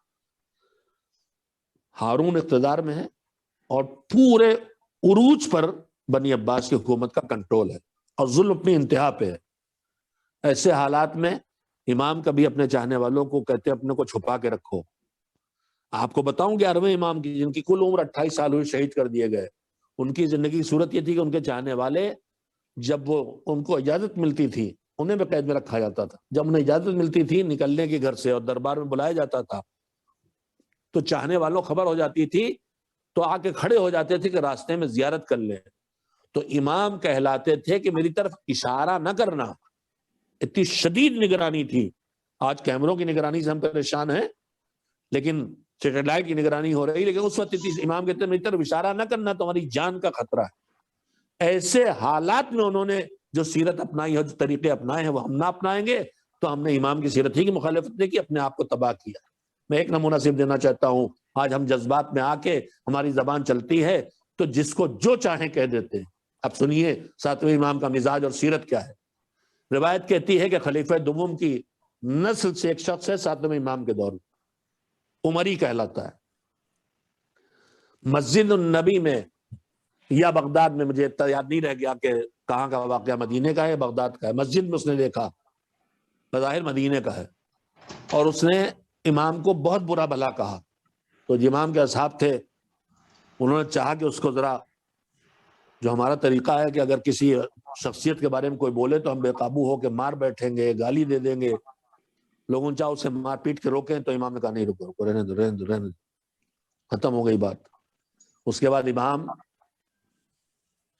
ہارون اقتدار میں ہے اور پورے عروج پر بنی عباس کی حکومت کا کنٹرول ہے اور ظلم اپنی انتہا پہ ہے. ایسے حالات میں امام کبھی اپنے چاہنے والوں کو کہتے اپنے کو چھپا کے رکھو. آپ کو بتاؤں 11ویں امام کی جن کی کل عمر 28 سال ہوئی, شہید کر دیے گئے, ان کی زندگی کی صورت یہ تھی کہ ان کے چاہنے والے جب وہ ان کو اجازت ملتی تھی انہیں بھی قید میں رکھا جاتا تھا. جب انہیں اجازت ملتی تھی نکلنے کی گھر سے اور دربار میں بلایا جاتا تھا تو چاہنے والوں خبر ہو جاتی تھی تو آ کے کھڑے ہو جاتے تھے کہ راستے میں زیارت کر لیں. تو امام کہلاتے تھے کہ میری طرف اشارہ نہ کرنا. اتنی شدید نگرانی تھی. آج کیمروں کی نگرانی سے ہم پریشان ہیں, لیکن سیٹلائٹ کی نگرانی ہو رہی، لیکن اس وقت امام کہتے ہیں میری طرف اشارہ نہ کرنا، تمہاری جان کا خطرہ ہے۔ ایسے حالات میں انہوں نے جو سیرت اپنائی ہے، جو طریقے اپنائے ہیں، وہ ہم نہ اپنائیں گے تو ہم نے امام کی سیرت ہی کی مخالفت نہیں کی، اپنے آپ کو تباہ کیا۔ میں ایک نمونہ صرف دینا چاہتا ہوں، آج ہم جذبات میں آ کے ہماری زبان چلتی ہے تو جس کو جو چاہیں کہہ دیتے ہیں۔ اب سنیے ساتویں امام کا مزاج اور سیرت کیا ہے۔ روایت کہتی ہے کہ خلیفہ دوم کی نسل سے ایک شخص ہے ساتویں امام کے دور میں، عمری کہلاتا ہے۔ مسجد النبی میں یا بغداد میں، مجھے اتنا یاد نہیں رہ گیا کہ کہاں کا واقعہ، مدینے کا ہے بغداد کا ہے، مسجد میں اس نے دیکھا، بظاہر مدینے کا ہے، اور اس نے امام کو بہت برا بھلا کہا۔ تو جو امام کے اصحاب تھے انہوں نے چاہا کہ اس کو ذرا، جو ہمارا طریقہ ہے کہ اگر کسی شخصیت کے بارے میں کوئی بولے تو ہم بے قابو ہو کے مار بیٹھیں گے، گالی دے دیں گے، لوگوں نے چاہا اسے مار پیٹ کے روکیں، تو امام نے کہا نہیں، رکو رکو، رہنے دو رہنے دو رہنے دو، ختم ہو گئی بات۔ اس کے بعد امام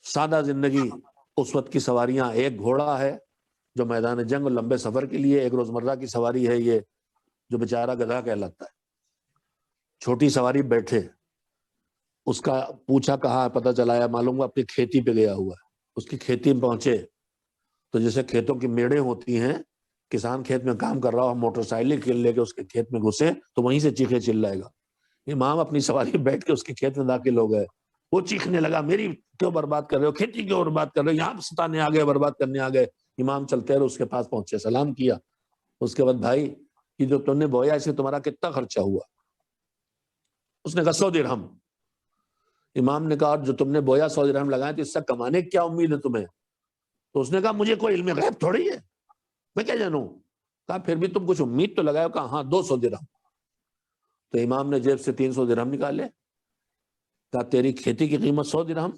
سادہ زندگی، اس وقت کی سواریاں، ایک گھوڑا ہے جو میدان جنگ اور لمبے سفر کے لیے، ایک روزمرہ کی سواری ہے یہ جو بیچارہ گدھا کہلاتا ہے، چھوٹی سواری بیٹھے، اس کا پوچھا کہاں، پتہ چلایا معلوم ہوا اپنی کھیتی پہ گیا ہوا ہے۔ اس کی کھیتی میں پہنچے تو جیسے کھیتوں کی میڑیں ہوتی ہیں، کسان کھیت میں کام کر رہا ہو، ہم موٹر سائیکل لے کے اس کے کھیت میں گھسے تو وہیں سے چیخے چلائے گا۔ امام اپنی سواری بیٹھ کے اس کے کھیت میں داخل ہو گئے، وہ چیخنے لگا میری کیوں برباد کر رہے ہو، کھیتی کیوں برباد کر رہے ہو، یہاں ستانے آ گئے، برباد کرنے آ گئے۔ امام چلتے رہے، اس کے پاس پہنچے، سلام کیا۔ اس کے بعد بھائی یہ جو تم نے بویا اس سے تمہارا کتنا خرچہ ہوا؟ اس نے کہا 100 درہم۔ امام نے کہا جو تم نے بویا 100 درہم لگائے تو اس سے کمانے کی کیا امید ہے تمہیں؟ تو اس نے کہا مجھے کوئی علم غیب تھوڑی ہے، میں کیا جانوں؟ کہا پھر بھی تم کچھ امید تو لگائے ہو؟ کہا ہاں 200 درہم۔ تو امام نے جیب سے 300 درہم نکالے، کہا تیری کھیتی کی قیمت 100 درہم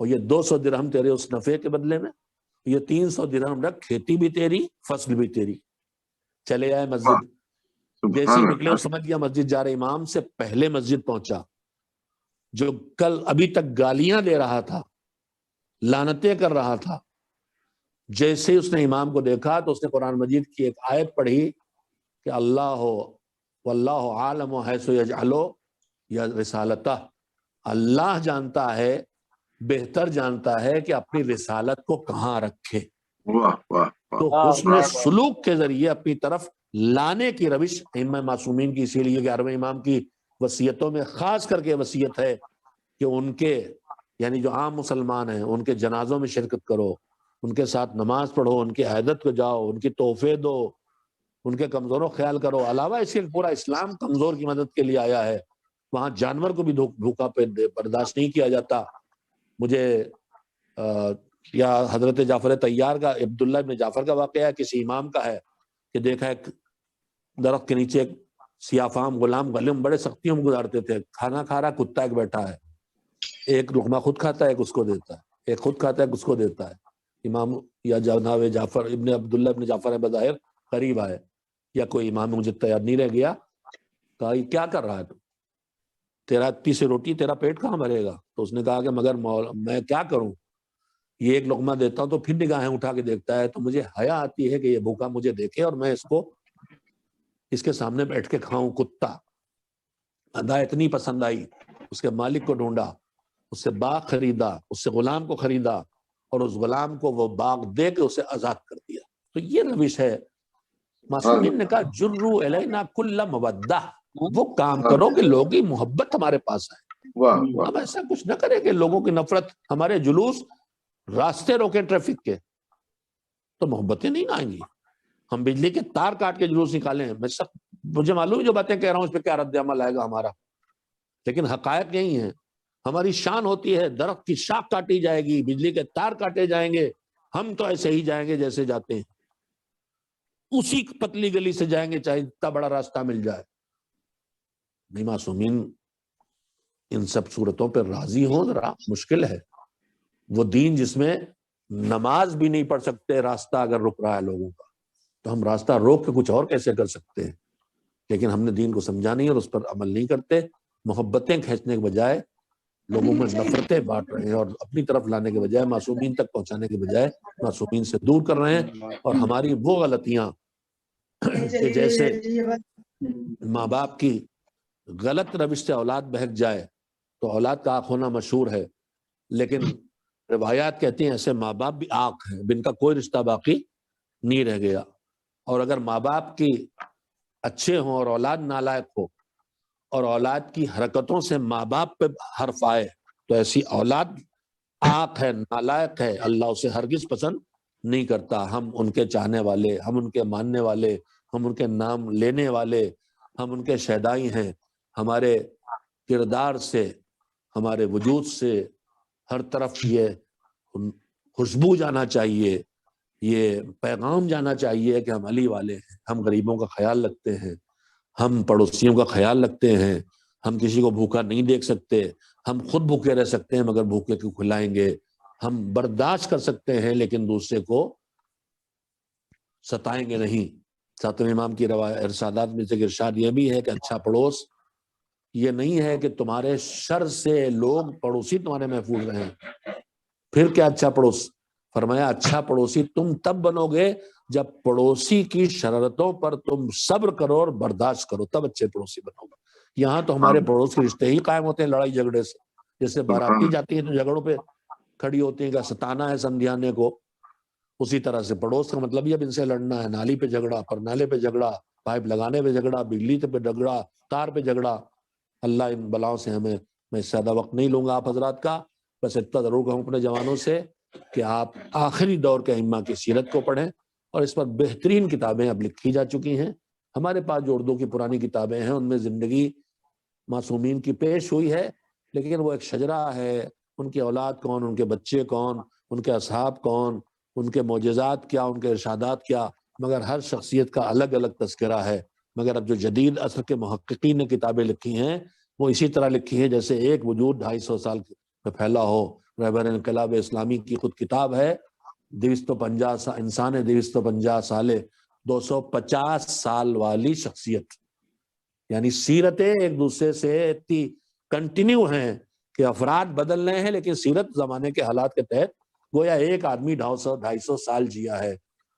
اور یہ 200 درہم تیرے اس نفع کے بدلے میں، یہ 300 درہم رکھ، کھیتی بھی تیری، فصل بھی تیری۔ چلے آئے مسجد، جیسے ہی نکلے وہ سمجھ گیا مسجد جا رہے، امام سے پہلے مسجد پہنچا، جو کل ابھی تک گالیاں دے رہا تھا، لعنتیں کر رہا تھا، جیسے ہی اس نے امام کو دیکھا تو اس نے قرآن مجید کی ایک آیت پڑھی کہ اللہ واللہ عالم حیث یجعل یا رسالتہ، اللہ جانتا ہے، بہتر جانتا ہے کہ اپنی رسالت کو کہاں رکھے۔ واہ واہ تو واہ، حسن سلوک کے ذریعے اپنی طرف لانے کی روش ائمہ معصومین کی، اسی لیے 11ویں امام کی وصیتوں میں خاص کر کے وصیت ہے کہ ان کے، یعنی جو عام مسلمان ہیں، ان کے جنازوں میں شرکت کرو، ان کے ساتھ نماز پڑھو، ان کی عیادت کو جاؤ، ان کی تحفے دو، ان کے کمزوروں کا خیال کرو۔ علاوہ اس کے پورا اسلام کمزور کی مدد کے لیے آیا ہے، وہاں جانور کو بھی بھوکا پہ برداشت نہیں کیا جاتا۔ مجھے یا حضرت جعفر طیار کا، عبداللہ ابن جعفر کا واقعہ ہے، کسی امام کا ہے کہ دیکھا ایک درخت کے نیچے ایک سیاہ فام غلام غلم بڑے سختیوں میں گزارتے تھے، کھانا کھا رہا، کتا ایک بیٹھا ہے، ایک لقمہ خود کھاتا ہے، ایک اس کو دیتا ہے، ایک خود کھاتا ہے، ایک اس کو دیتا ہے۔ امام یا جناب جعفر ابن عبداللہ ابن جعفر بظاہر قریب آئے، یا کوئی امام مجھے تیار نہیں رہ گیا، کہا یہ کیا کر رہا ہے تو، تیرا اتنی سے روٹی تیرا پیٹ کہاں بھرے گا؟ تو اس نے کہا کہ مگر میں کیا کروں، یہ ایک لقمہ دیتا ہوں تو پھر نگاہیں اٹھا کے دیکھتا ہے تو مجھے حیا آتی ہے کہ یہ بھوکا مجھے دیکھے اور میں اس کے سامنے بیٹھ کے کھاؤں۔ کتا ادا اتنی پسند آئی، اس کے مالک کو ڈھونڈا، اس سے باغ خریدا، اس سے غلام کو خریدا اور اس غلام کو وہ باغ دے کے اسے آزاد کر دیا۔ تو یہ روش ہے۔ معصومین نے کہا جرو الینا کل مودہ، وہ کام کرو کہ لوگوں کی محبت ہمارے پاس آئے۔ واہ واہ، ہم ایسا کچھ نہ کریں کہ لوگوں کی نفرت، ہمارے جلوس راستے روکے ٹریفک کے تو محبتیں نہیں آئیں گی۔ ہم بجلی کے تار کاٹ کے جلوس نکالیں، مجھے معلوم ہے جو باتیں کہہ رہا ہوں اس پہ کیا رد عمل آئے گا ہمارا، لیکن حقائق یہی ہیں۔ ہماری شان ہوتی ہے درخت کی شاخ کاٹی جائے گی، بجلی کے تار کاٹے جائیں گے، ہم تو ایسے ہی جائیں گے جیسے جاتے ہیں، اسی پتلی گلی سے جائیں گے چاہے اتنا بڑا راستہ مل جائے۔ نہیں، معصومین ان سب صورتوں پہ راضی ہوں، ذرا مشکل ہے۔ وہ دین جس میں نماز بھی نہیں پڑھ سکتے، راستہ اگر رک رہا ہے لوگوں کا، تو ہم راستہ روک کے کچھ اور کیسے کر سکتے ہیں؟ لیکن ہم نے دین کو سمجھا نہیں اور اس پر عمل نہیں کرتے، محبتیں کھینچنے کے بجائے لوگوں میں نفرتیں بانٹ رہے ہیں، اور اپنی طرف لانے کے بجائے، معصومین تک پہنچانے کے بجائے معصومین سے دور کر رہے ہیں۔ اور ہماری وہ غلطیاں کہ جیسے ماں باپ کی غلط روش سے اولاد بہک جائے تو اولاد کا آنکھ ہونا مشہور ہے، لیکن روایات کہتی ہیں ایسے ماں باپ بھی آنکھ ہیں جن کا کوئی رشتہ باقی نہیں رہ گیا۔ اور اگر ماں باپ کی اچھے ہوں اور اولاد نالائق ہو اور اولاد کی حرکتوں سے ماں باپ پہ حرف آئے تو ایسی اولاد آنکھ ہے، نالائق ہے، اللہ اسے ہرگز پسند نہیں کرتا۔ ہم ان کے چاہنے والے، ہم ان کے ماننے والے، ہم ان کے نام لینے والے، ہم ان کے شیدائی ہیں۔ ہمارے کردار سے، ہمارے وجود سے ہر طرف یہ خوشبو جانا چاہیے، یہ پیغام جانا چاہیے کہ ہم علی والے ہیں، ہم غریبوں کا خیال رکھتے ہیں، ہم پڑوسیوں کا خیال رکھتے ہیں، ہم کسی کو بھوکا نہیں دیکھ سکتے، ہم خود بھوکے رہ سکتے ہیں مگر بھوکے کو کھلائیں گے، ہم برداشت کر سکتے ہیں لیکن دوسرے کو ستائیں گے نہیں۔ ساتویں امام کی ارشادات میں سے ارشاد یہ بھی ہے کہ اچھا پڑوس یہ نہیں ہے کہ تمہارے شر سے لوگ پڑوسی تمہارے محفوظ رہیں۔ پھر کیا اچھا پڑوس؟ فرمایا اچھا پڑوسی تم تب بنو گے جب پڑوسی کی شرارتوں پر تم صبر کرو اور برداشت کرو، تب اچھے پڑوسی بنو گے۔ یہاں تو ہمارے پڑوس کے رشتے ہی قائم ہوتے ہیں لڑائی جھگڑے سے، جیسے باراتی جاتی ہیں تو جھگڑوں پہ کھڑی ہوتی ہیں کہ ستانا ہے سمدھیانے کو، اسی طرح سے پڑوس کا مطلب یہ اب ان سے لڑنا ہے، نالی پہ جھگڑا، پر نالے پہ جھگڑا، پائپ لگانے پہ جھگڑا، بجلی پہ جھگڑا، تار پہ جھگڑا۔ اللہ ان بلاؤں سے ہمیں، میں اس سے زیادہ وقت نہیں لوں گا آپ حضرات کا، بس اتنا ضرور کہوں اپنے جوانوں سے کہ آپ آخری دور کے ائمہ کی سیرت کو پڑھیں، اور اس پر بہترین کتابیں اب لکھی جا چکی ہیں۔ ہمارے پاس جو اردو کی پرانی کتابیں ہیں ان میں زندگی معصومین کی پیش ہوئی ہے، لیکن وہ ایک شجرہ ہے، ان کی اولاد کون، ان کے بچے کون، ان کے اصحاب کون، ان کے معجزات کیا، ان کے ارشادات کیا، مگر ہر شخصیت کا الگ الگ تذکرہ ہے۔ مگر اب جو جدید عصر کے محققین نے کتابیں لکھی ہیں وہ اسی طرح لکھی ہیں جیسے ایک وجود 250 سال میں پھیلا ہو۔ رہبر انقلاب اسلامی کی خود کتاب ہے، 250 انسان 250 سالے، 250 سال والی شخصیت، یعنی سیرتیں ایک دوسرے سے اتنی کنٹینیو ہیں کہ افراد بدل رہے ہیں لیکن سیرت زمانے کے حالات کے تحت گویا ایک آدمی 250 سال جیا ہے،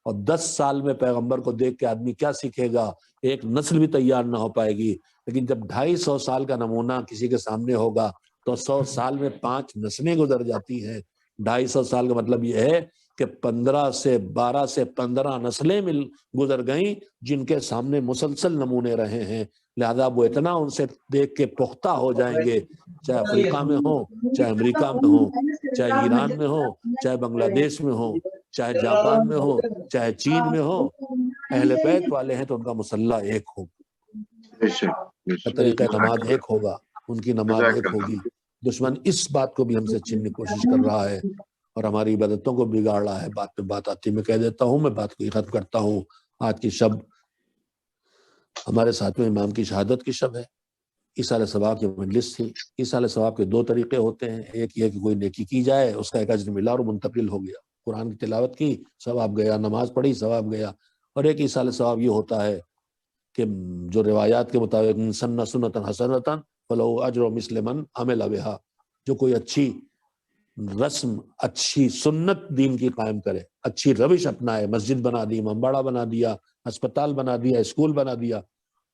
اور 10 سال میں پیغمبر کو دیکھ کے آدمی کیا سیکھے گا، ایک نسل بھی تیار نہ ہو پائے گی۔ لیکن جب 250 سال کا نمونہ کسی کے سامنے ہوگا تو 100 سال میں 5 نسلیں گزر جاتی ہیں۔ 250 سال کا مطلب یہ ہے کہ 12 سے 15 نسلیں گزر گئیں جن کے سامنے مسلسل نمونے رہے ہیں، لہذا وہ اتنا ان سے دیکھ کے پختہ ہو جائیں گے، چاہے افریقہ میں ہوں، چاہے امریکہ میں ہوں، چاہے ایران میں ہوں، چاہے بنگلہ دیش میں ہوں، چاہے جاپان میں ہوں، چاہے چین میں ہوں، اہل بیت والے ہیں تو ان کا مسلح ایک ہوگا، طریقہ نماز ایک ہوگا، ان کی نماز ایک ہوگی۔ دشمن اس بات کو بھی ہم سے چھیننے کی کوشش کر رہا ہے اور ہماری عبادتوں کو بگاڑ رہا ہے۔ بات پہ بات آتی میں کہہ دیتا ہوں، میں بات کو ہی ختم کرتا ہوں۔ آج کی شب ہمارے ساتویں امام کی شہادت کی شب ہے، ایصال ثواب کی مجلس تھی۔ ایصال ثواب کے 2 طریقے ہوتے ہیں، ایک یہ کہ کوئی نیکی کی جائے، اس کا ایک اجر ملا اور منتقل ہو گیا، قرآن کی تلاوت کی ثواب گیا، نماز پڑھی ثواب گیا، اور ایک ایصال ثواب یہ ہوتا ہے کہ جو روایات کے مطابق سنہ سنتن حسنتن فلہ اجر مثل من عمل بہا، جو کوئی اچھی رسم، اچھی سنت دین کی قائم کرے، اچھی روش اپنائے، مسجد بنا دی، امامباڑہ بنا دیا، اسپتال بنا دیا، اسکول بنا دیا،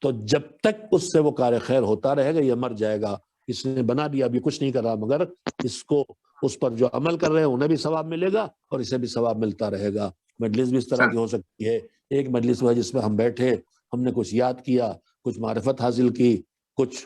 تو جب تک اس سے وہ کار خیر ہوتا رہے گا یہ مر جائے گا۔ اس نے بنا دیا، ابھی کچھ نہیں کر رہا، مگر اس کو، اس پر جو عمل کر رہے ہیں انہیں بھی ثواب ملے گا اور اسے بھی ثواب ملتا رہے گا۔ مجلس بھی اس طرح کی ہو سکتی ہے، ایک مجلس ہے جس میں ہم بیٹھے، ہم نے کچھ یاد کیا، کچھ معرفت حاصل کی، کچھ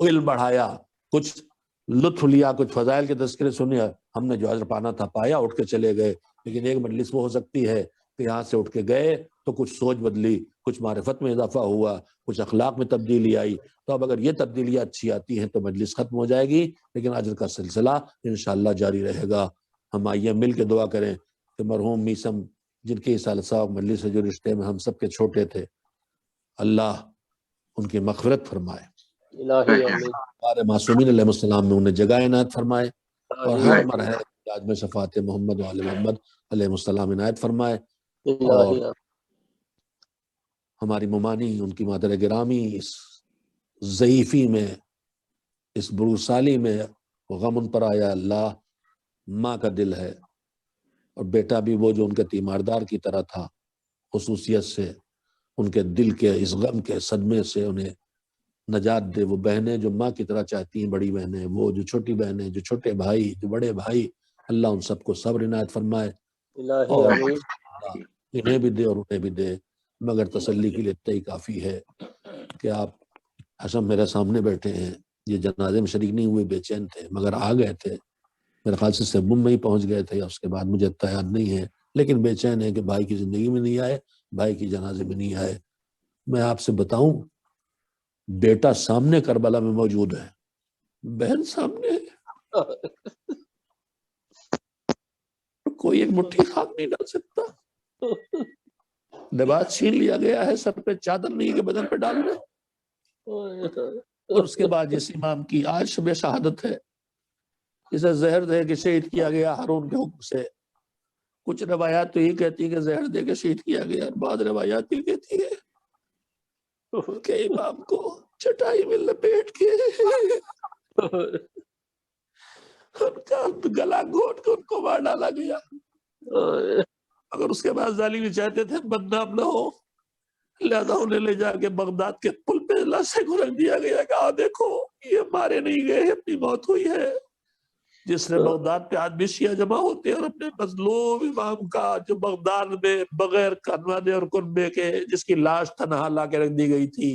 علم بڑھایا، کچھ لطف لیا، کچھ فضائل کے تذکرے سنے، ہم نے جو اجر پانا تھا پایا، اٹھ کے چلے گئے۔ لیکن ایک مجلس وہ ہو سکتی ہے کہ یہاں سے اٹھ کے گئے تو کچھ سوچ بدلی، کچھ معرفت میں اضافہ ہوا، کچھ اخلاق میں تبدیلی آئی، تو اب اگر یہ تبدیلیاں اچھی آتی ہیں تو مجلس ختم ہو جائے گی، لیکن اجر کا سلسلہ انشاءاللہ جاری رہے گا۔ ہم آئیے مل کے دعا کریں کہ مرحوم میسم جن کے ایصال ثواب مجلس سے جو رشتے میں ہم سب کے چھوٹے تھے، اللہ ان کی مغفرت فرمائے، الہی آمین، ہمارے معصومین علیہ السلام میں انہیں جگہ عنایت فرمائے، اور ہر مرحلے علاج میں شفاعت محمد و آل محمد علیہ السلام عنایت فرمائے، اور الہی ہماری ممانی ان کی مادر گرامی اس ضعیفی میں، اس بروسالی میں غم ان پر آیا، اللہ ماں کا دل ہے اور بیٹا بھی وہ جو ان کے تیماردار کی طرح تھا، خصوصیت سے ان کے دل کے اس غم کے صدمے سے انہیں نجات دے، وہ بہنیں جو ماں کی طرح چاہتی ہیں، بڑی بہنیں، وہ جو چھوٹی بہنیں، جو چھوٹے بھائی، جو بڑے بھائی، اللہ ان سب کو صبر عنایت فرمائے، الہی اور آمین انہیں بھی دے اور انہیں بھی دے۔ مگر تسلی کے لیے اتنا ہی کافی ہے کہ آپ حسن میرے سامنے بیٹھے ہیں، یہ جنازے میں شریک نہیں ہوئے، بے چین تھے مگر آ گئے تھے، میرے خیال سے ممبئی پہنچ گئے تھے یا اس کے بعد، مجھے اتنا یاد نہیں ہے، لیکن بے چین ہے کہ بھائی کی زندگی میں نہیں آئے، بھائی کی جنازے میں نہیں آئے۔ میں آپ سے بتاؤں، بیٹا سامنے کربلا میں موجود ہے، بہن سامنے ہے، کوئی ایک مٹھی خاک نہیں ڈال سکتا، لباس چھین لیا گیا ہے، سر پہ چادر نہیں کہ بدن پہ ڈال دے، اور اس کے بعد جس امام کی آج شب شہادت ہے، جسے زہر دے کے شہید کیا گیا ہارون کے حکم سے، کچھ روایات تو یہ کہتی ہیں کہ زہر دے کے شہید کیا گیا، اور بعض روایات یہ کہتی ہے کہ امام کو چٹائی میں لپیٹ کے ان کا گلا گھونٹ کے ان کو مار ڈالا گیا، اگر اس کے بعد ظالم چاہتے تھے بدنام نہ ہو، لہذا انہیں لے جا کے بغداد کے پل پہ لاشیں کو رکھ دیا گیا کہ دیکھو یہ مارے نہیں گئے، اپنی موت ہوئی ہے۔ جس نے بغداد پہ آدمی شیعہ جمع ہوتے ہیں اور اپنے مظلوم امام کا، جو بغداد میں بغیر خانوانے اور کنبے کے، جس کی لاش تنہا لا کے رکھ دی گئی تھی،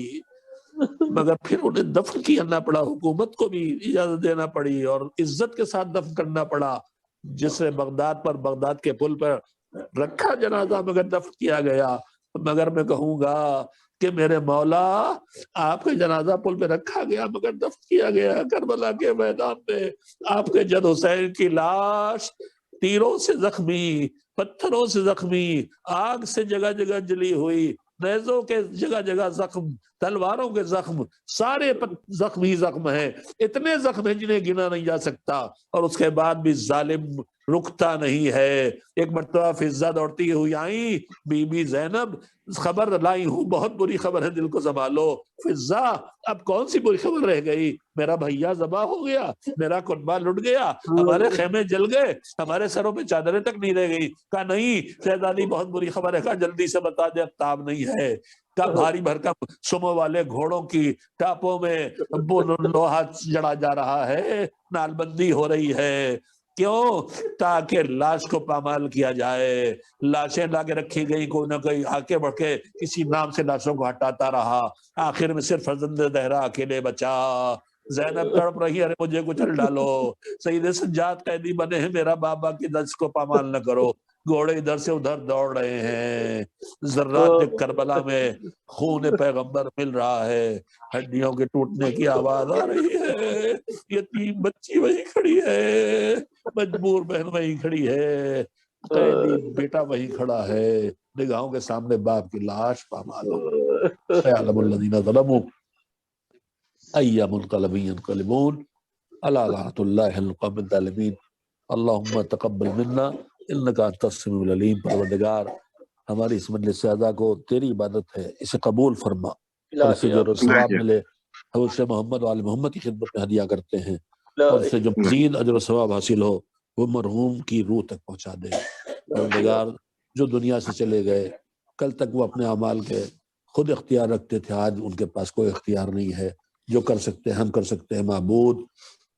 مگر پھر انہیں دفن کیا پڑا، حکومت کو بھی اجازت دینا پڑی اور عزت کے ساتھ دفن کرنا پڑا، جس نے بغداد کے پل پر رکھا جنازہ مگر دفن کیا گیا۔ مگر میں کہوں گا کہ میرے مولا، آپ کے جنازہ پل پہ رکھا گیا مگر دفن کیا گیا، کربلا کے میدان میں آپ کے جد حسین کی لاش تیروں سے زخمی، پتھروں سے زخمی، آگ سے جگہ جگہ جلی ہوئی، نیزوں کے جگہ جگہ زخم، تلواروں کے زخم، سارے زخمی زخم ہیں، اتنے زخم ہیں جنہیں گنا نہیں جا سکتا، اور اس کے بعد بھی ظالم رکتا نہیں ہے۔ ایک مرتبہ فضہ دوڑتی ہوئی آئیں، بی بی زینب، خبر لائی ہوں، بہت بری خبر ہے، دل کو سنبھالو۔ فضہ، اب کون سی بری خبر رہ گئی؟ میرا بھیا ذبح ہو گیا، میرا کنبہ لٹ گیا، ہمارے خیمے جل گئے، ہمارے سروں پہ چادریں تک نہیں رہ گئی۔ کہا نہیں شہزادی، بہت بری خبر ہے۔ کہا جلدی سے بتا دے، اب تاب نہیں ہے۔ کہا بھاری بھرکم سمو والے گھوڑوں کی ٹاپوں میں لوہا جڑا جا رہا ہے، نال بندی ہو رہی ہے، کیوں؟ تاکہ لاش کو پامال کیا جائے۔ لاشیں لا کے رکھی گئی، کوئی نہ کوئی آکے بڑھ کے کسی نام سے لاشوں کو ہٹاتا رہا، آخر میں صرف فرزند زہرا اکیلے بچا۔ زینب تڑپ رہی، ارے مجھے کچل ڈالو، سید سجاد قیدی بنے ہیں، میرا بابا کی دست کو پامال نہ کرو۔ گھوڑے ادھر سے ادھر دوڑ رہے ہیں، ذرات کربلا میں خون پیغمبر مل رہا ہے، ہڈیوں کے ٹوٹنے کی آواز آ رہی ہے، یتیم بچی وہی کھڑی ہے، مجبور بہن وہی کھڑی ہے، قیدی بیٹا وہی کھڑا ہے، نگاہوں کے سامنے باپ کی لاش پامال ہو گئی۔ سیعلم الذین ظلموا ای منقلب ینقلبون الا لعنۃ اللہ علی القوم الظالمین۔ اللہم تقبل منا انک انت السمیع العلیم۔ پروردگار، ہماری اس مجلس سعادہ کو تیری عبادت ہے، اسے قبول فرما، اور اسے جو ثواب ملے حضور سے محمد و آل محمد کی خدمت میں ہدیہ کرتے ہیں، اور اسے جو مزید اجر و ثواب حاصل ہو وہ مرحوم کی روح تک پہنچا دے۔ پروردگار، جو دنیا سے چلے گئے، کل تک وہ اپنے اعمال کے خود اختیار رکھتے تھے، آج ان کے پاس کوئی اختیار نہیں ہے، جو کر سکتے ہیں ہم کر سکتے ہیں۔ معبود،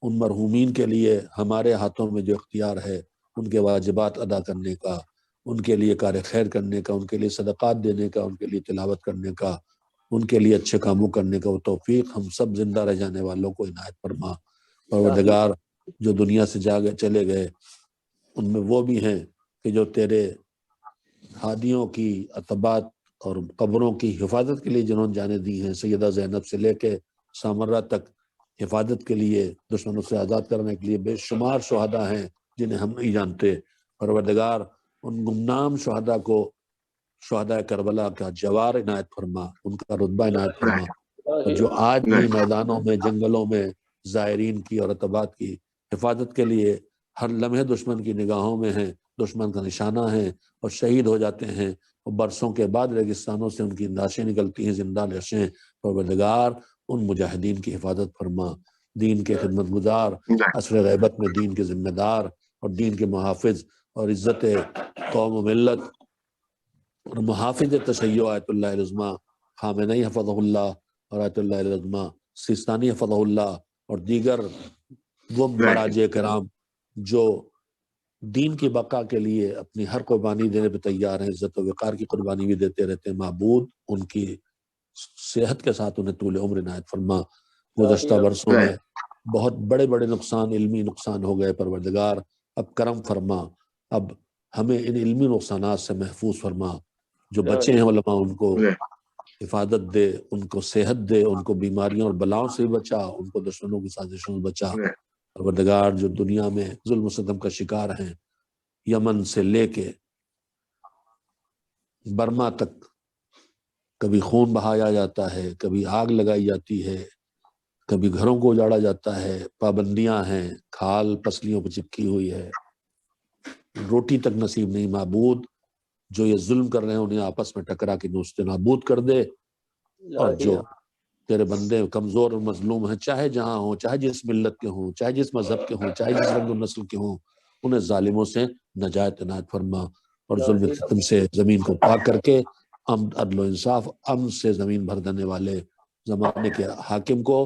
ان مرحومین کے لیے ہمارے ہاتھوں میں جو اختیار ہے، ان کے واجبات ادا کرنے کا، ان کے لیے کار خیر کرنے کا، ان کے لیے صدقات دینے کا، ان کے لیے تلاوت کرنے کا، ان کے لیے اچھے کاموں کرنے کا وہ توفیق ہم سب زندہ رہ جانے والوں کو عنایت فرما۔ پروردگار، جو دنیا سے چلے گئے، ان میں وہ بھی ہیں کہ جو تیرے ہادیوں کی اتباعت اور قبروں کی حفاظت کے لیے جنہوں نے جانیں دی ہیں، سیدہ زینب سے لے کے سامرہ تک، حفاظت کے لیے، دشمنوں سے آزاد کرنے کے لیے بے شمار شہداء ہیں جنہیں ہم نہیں جانتے۔ پروردگار، ان گمنام شہداء کو، شہداء کربلا کا جوار عنایت فرما، ان کا رتبہ عنایت فرما، اور جو آج بھی میدانوں میں، جنگلوں میں زائرین کی اور اتباعت کی حفاظت کے لیے ہر لمحے دشمن کی نگاہوں میں ہیں، دشمن کا نشانہ ہیں اور شہید ہو جاتے ہیں، اور برسوں کے بعد ریگستانوں سے ان کی لاشیں نکلتی ہیں، زندہ لاشیں۔ پروردگار، ان مجاہدین کی حفاظت فرما، دین کے خدمت گزار، عصر غیبت میں دین کے ذمہ دار اور دین کے محافظ اور عزت قوم و ملت اور محافظ تشیع آیت اللہ العظمیٰ خامنئی حفظہ اللہ اور آیت اللہ العظمیٰ سیستانی حفظہ اللہ اور دیگر وہ مراجع کرام جو دین کی بقا کے لیے اپنی ہر قربانی دینے پہ تیار ہیں، عزت و وقار کی قربانی بھی دیتے رہتے ہیں، معبود ان کی صحت کے ساتھ انہیں طول عمر عنایت فرما۔ گزشتہ برسوں میں بہت بڑے بڑے نقصان، علمی نقصان ہو گئے، پروردگار اب کرم فرما، اب ہمیں ان علمی نقصانات سے محفوظ فرما، جو بچے ہیں علماء ان کو حفاظت دے، ان کو صحت دے، ان کو بیماریوں اور بلاؤں سے بچا، ان کو دشمنوں کی سازشوں سے بچا۔ پروردگار جو دنیا میں ظلم و ستم کا شکار ہیں، یمن سے لے کے برما تک کبھی خون بہایا جاتا ہے، کبھی آگ لگائی جاتی ہے، کبھی گھروں کو اجاڑا جاتا ہے، پابندیاں ہیں، کھال پسلیوں پہ چپکی ہوئی ہے، روٹی تک نصیب نہیں۔ معبود جو یہ ظلم کر رہے ہیں انہیں آپس میں ٹکرا کے نوست نابود کر دے، اور جو تیرے بندے کمزور اور مظلوم ہیں، چاہے جہاں ہوں، چاہے جس ملت کے ہوں، چاہے جس مذہب کے ہوں، چاہے جس رنگ و نسل کے ہوں، انہیں ظالموں سے نجات عنایت فرما، اور ظلم ستم سے زمین کو پاک کر کے عدل و انصاف امن سے زمین بھر دینے والے زمانے کے حاکم کو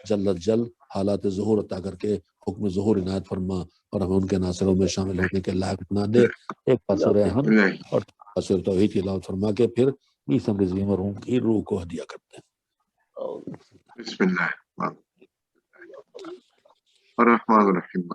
جلد جلد حالات ظہور عطا کر کے حکم ظہور عنایت فرما، اور ہمیں ان کے ناصروں میں شامل ہونے کے لائق بنا دے۔ ایک پاسور احمد اور پاسور توحید کی تلاوت فرما کے پھر عیسی عظیم مرحوم کی روح کو ہدیہ کرتے ہیں۔ بسم اللہ الرحمن الرحیم۔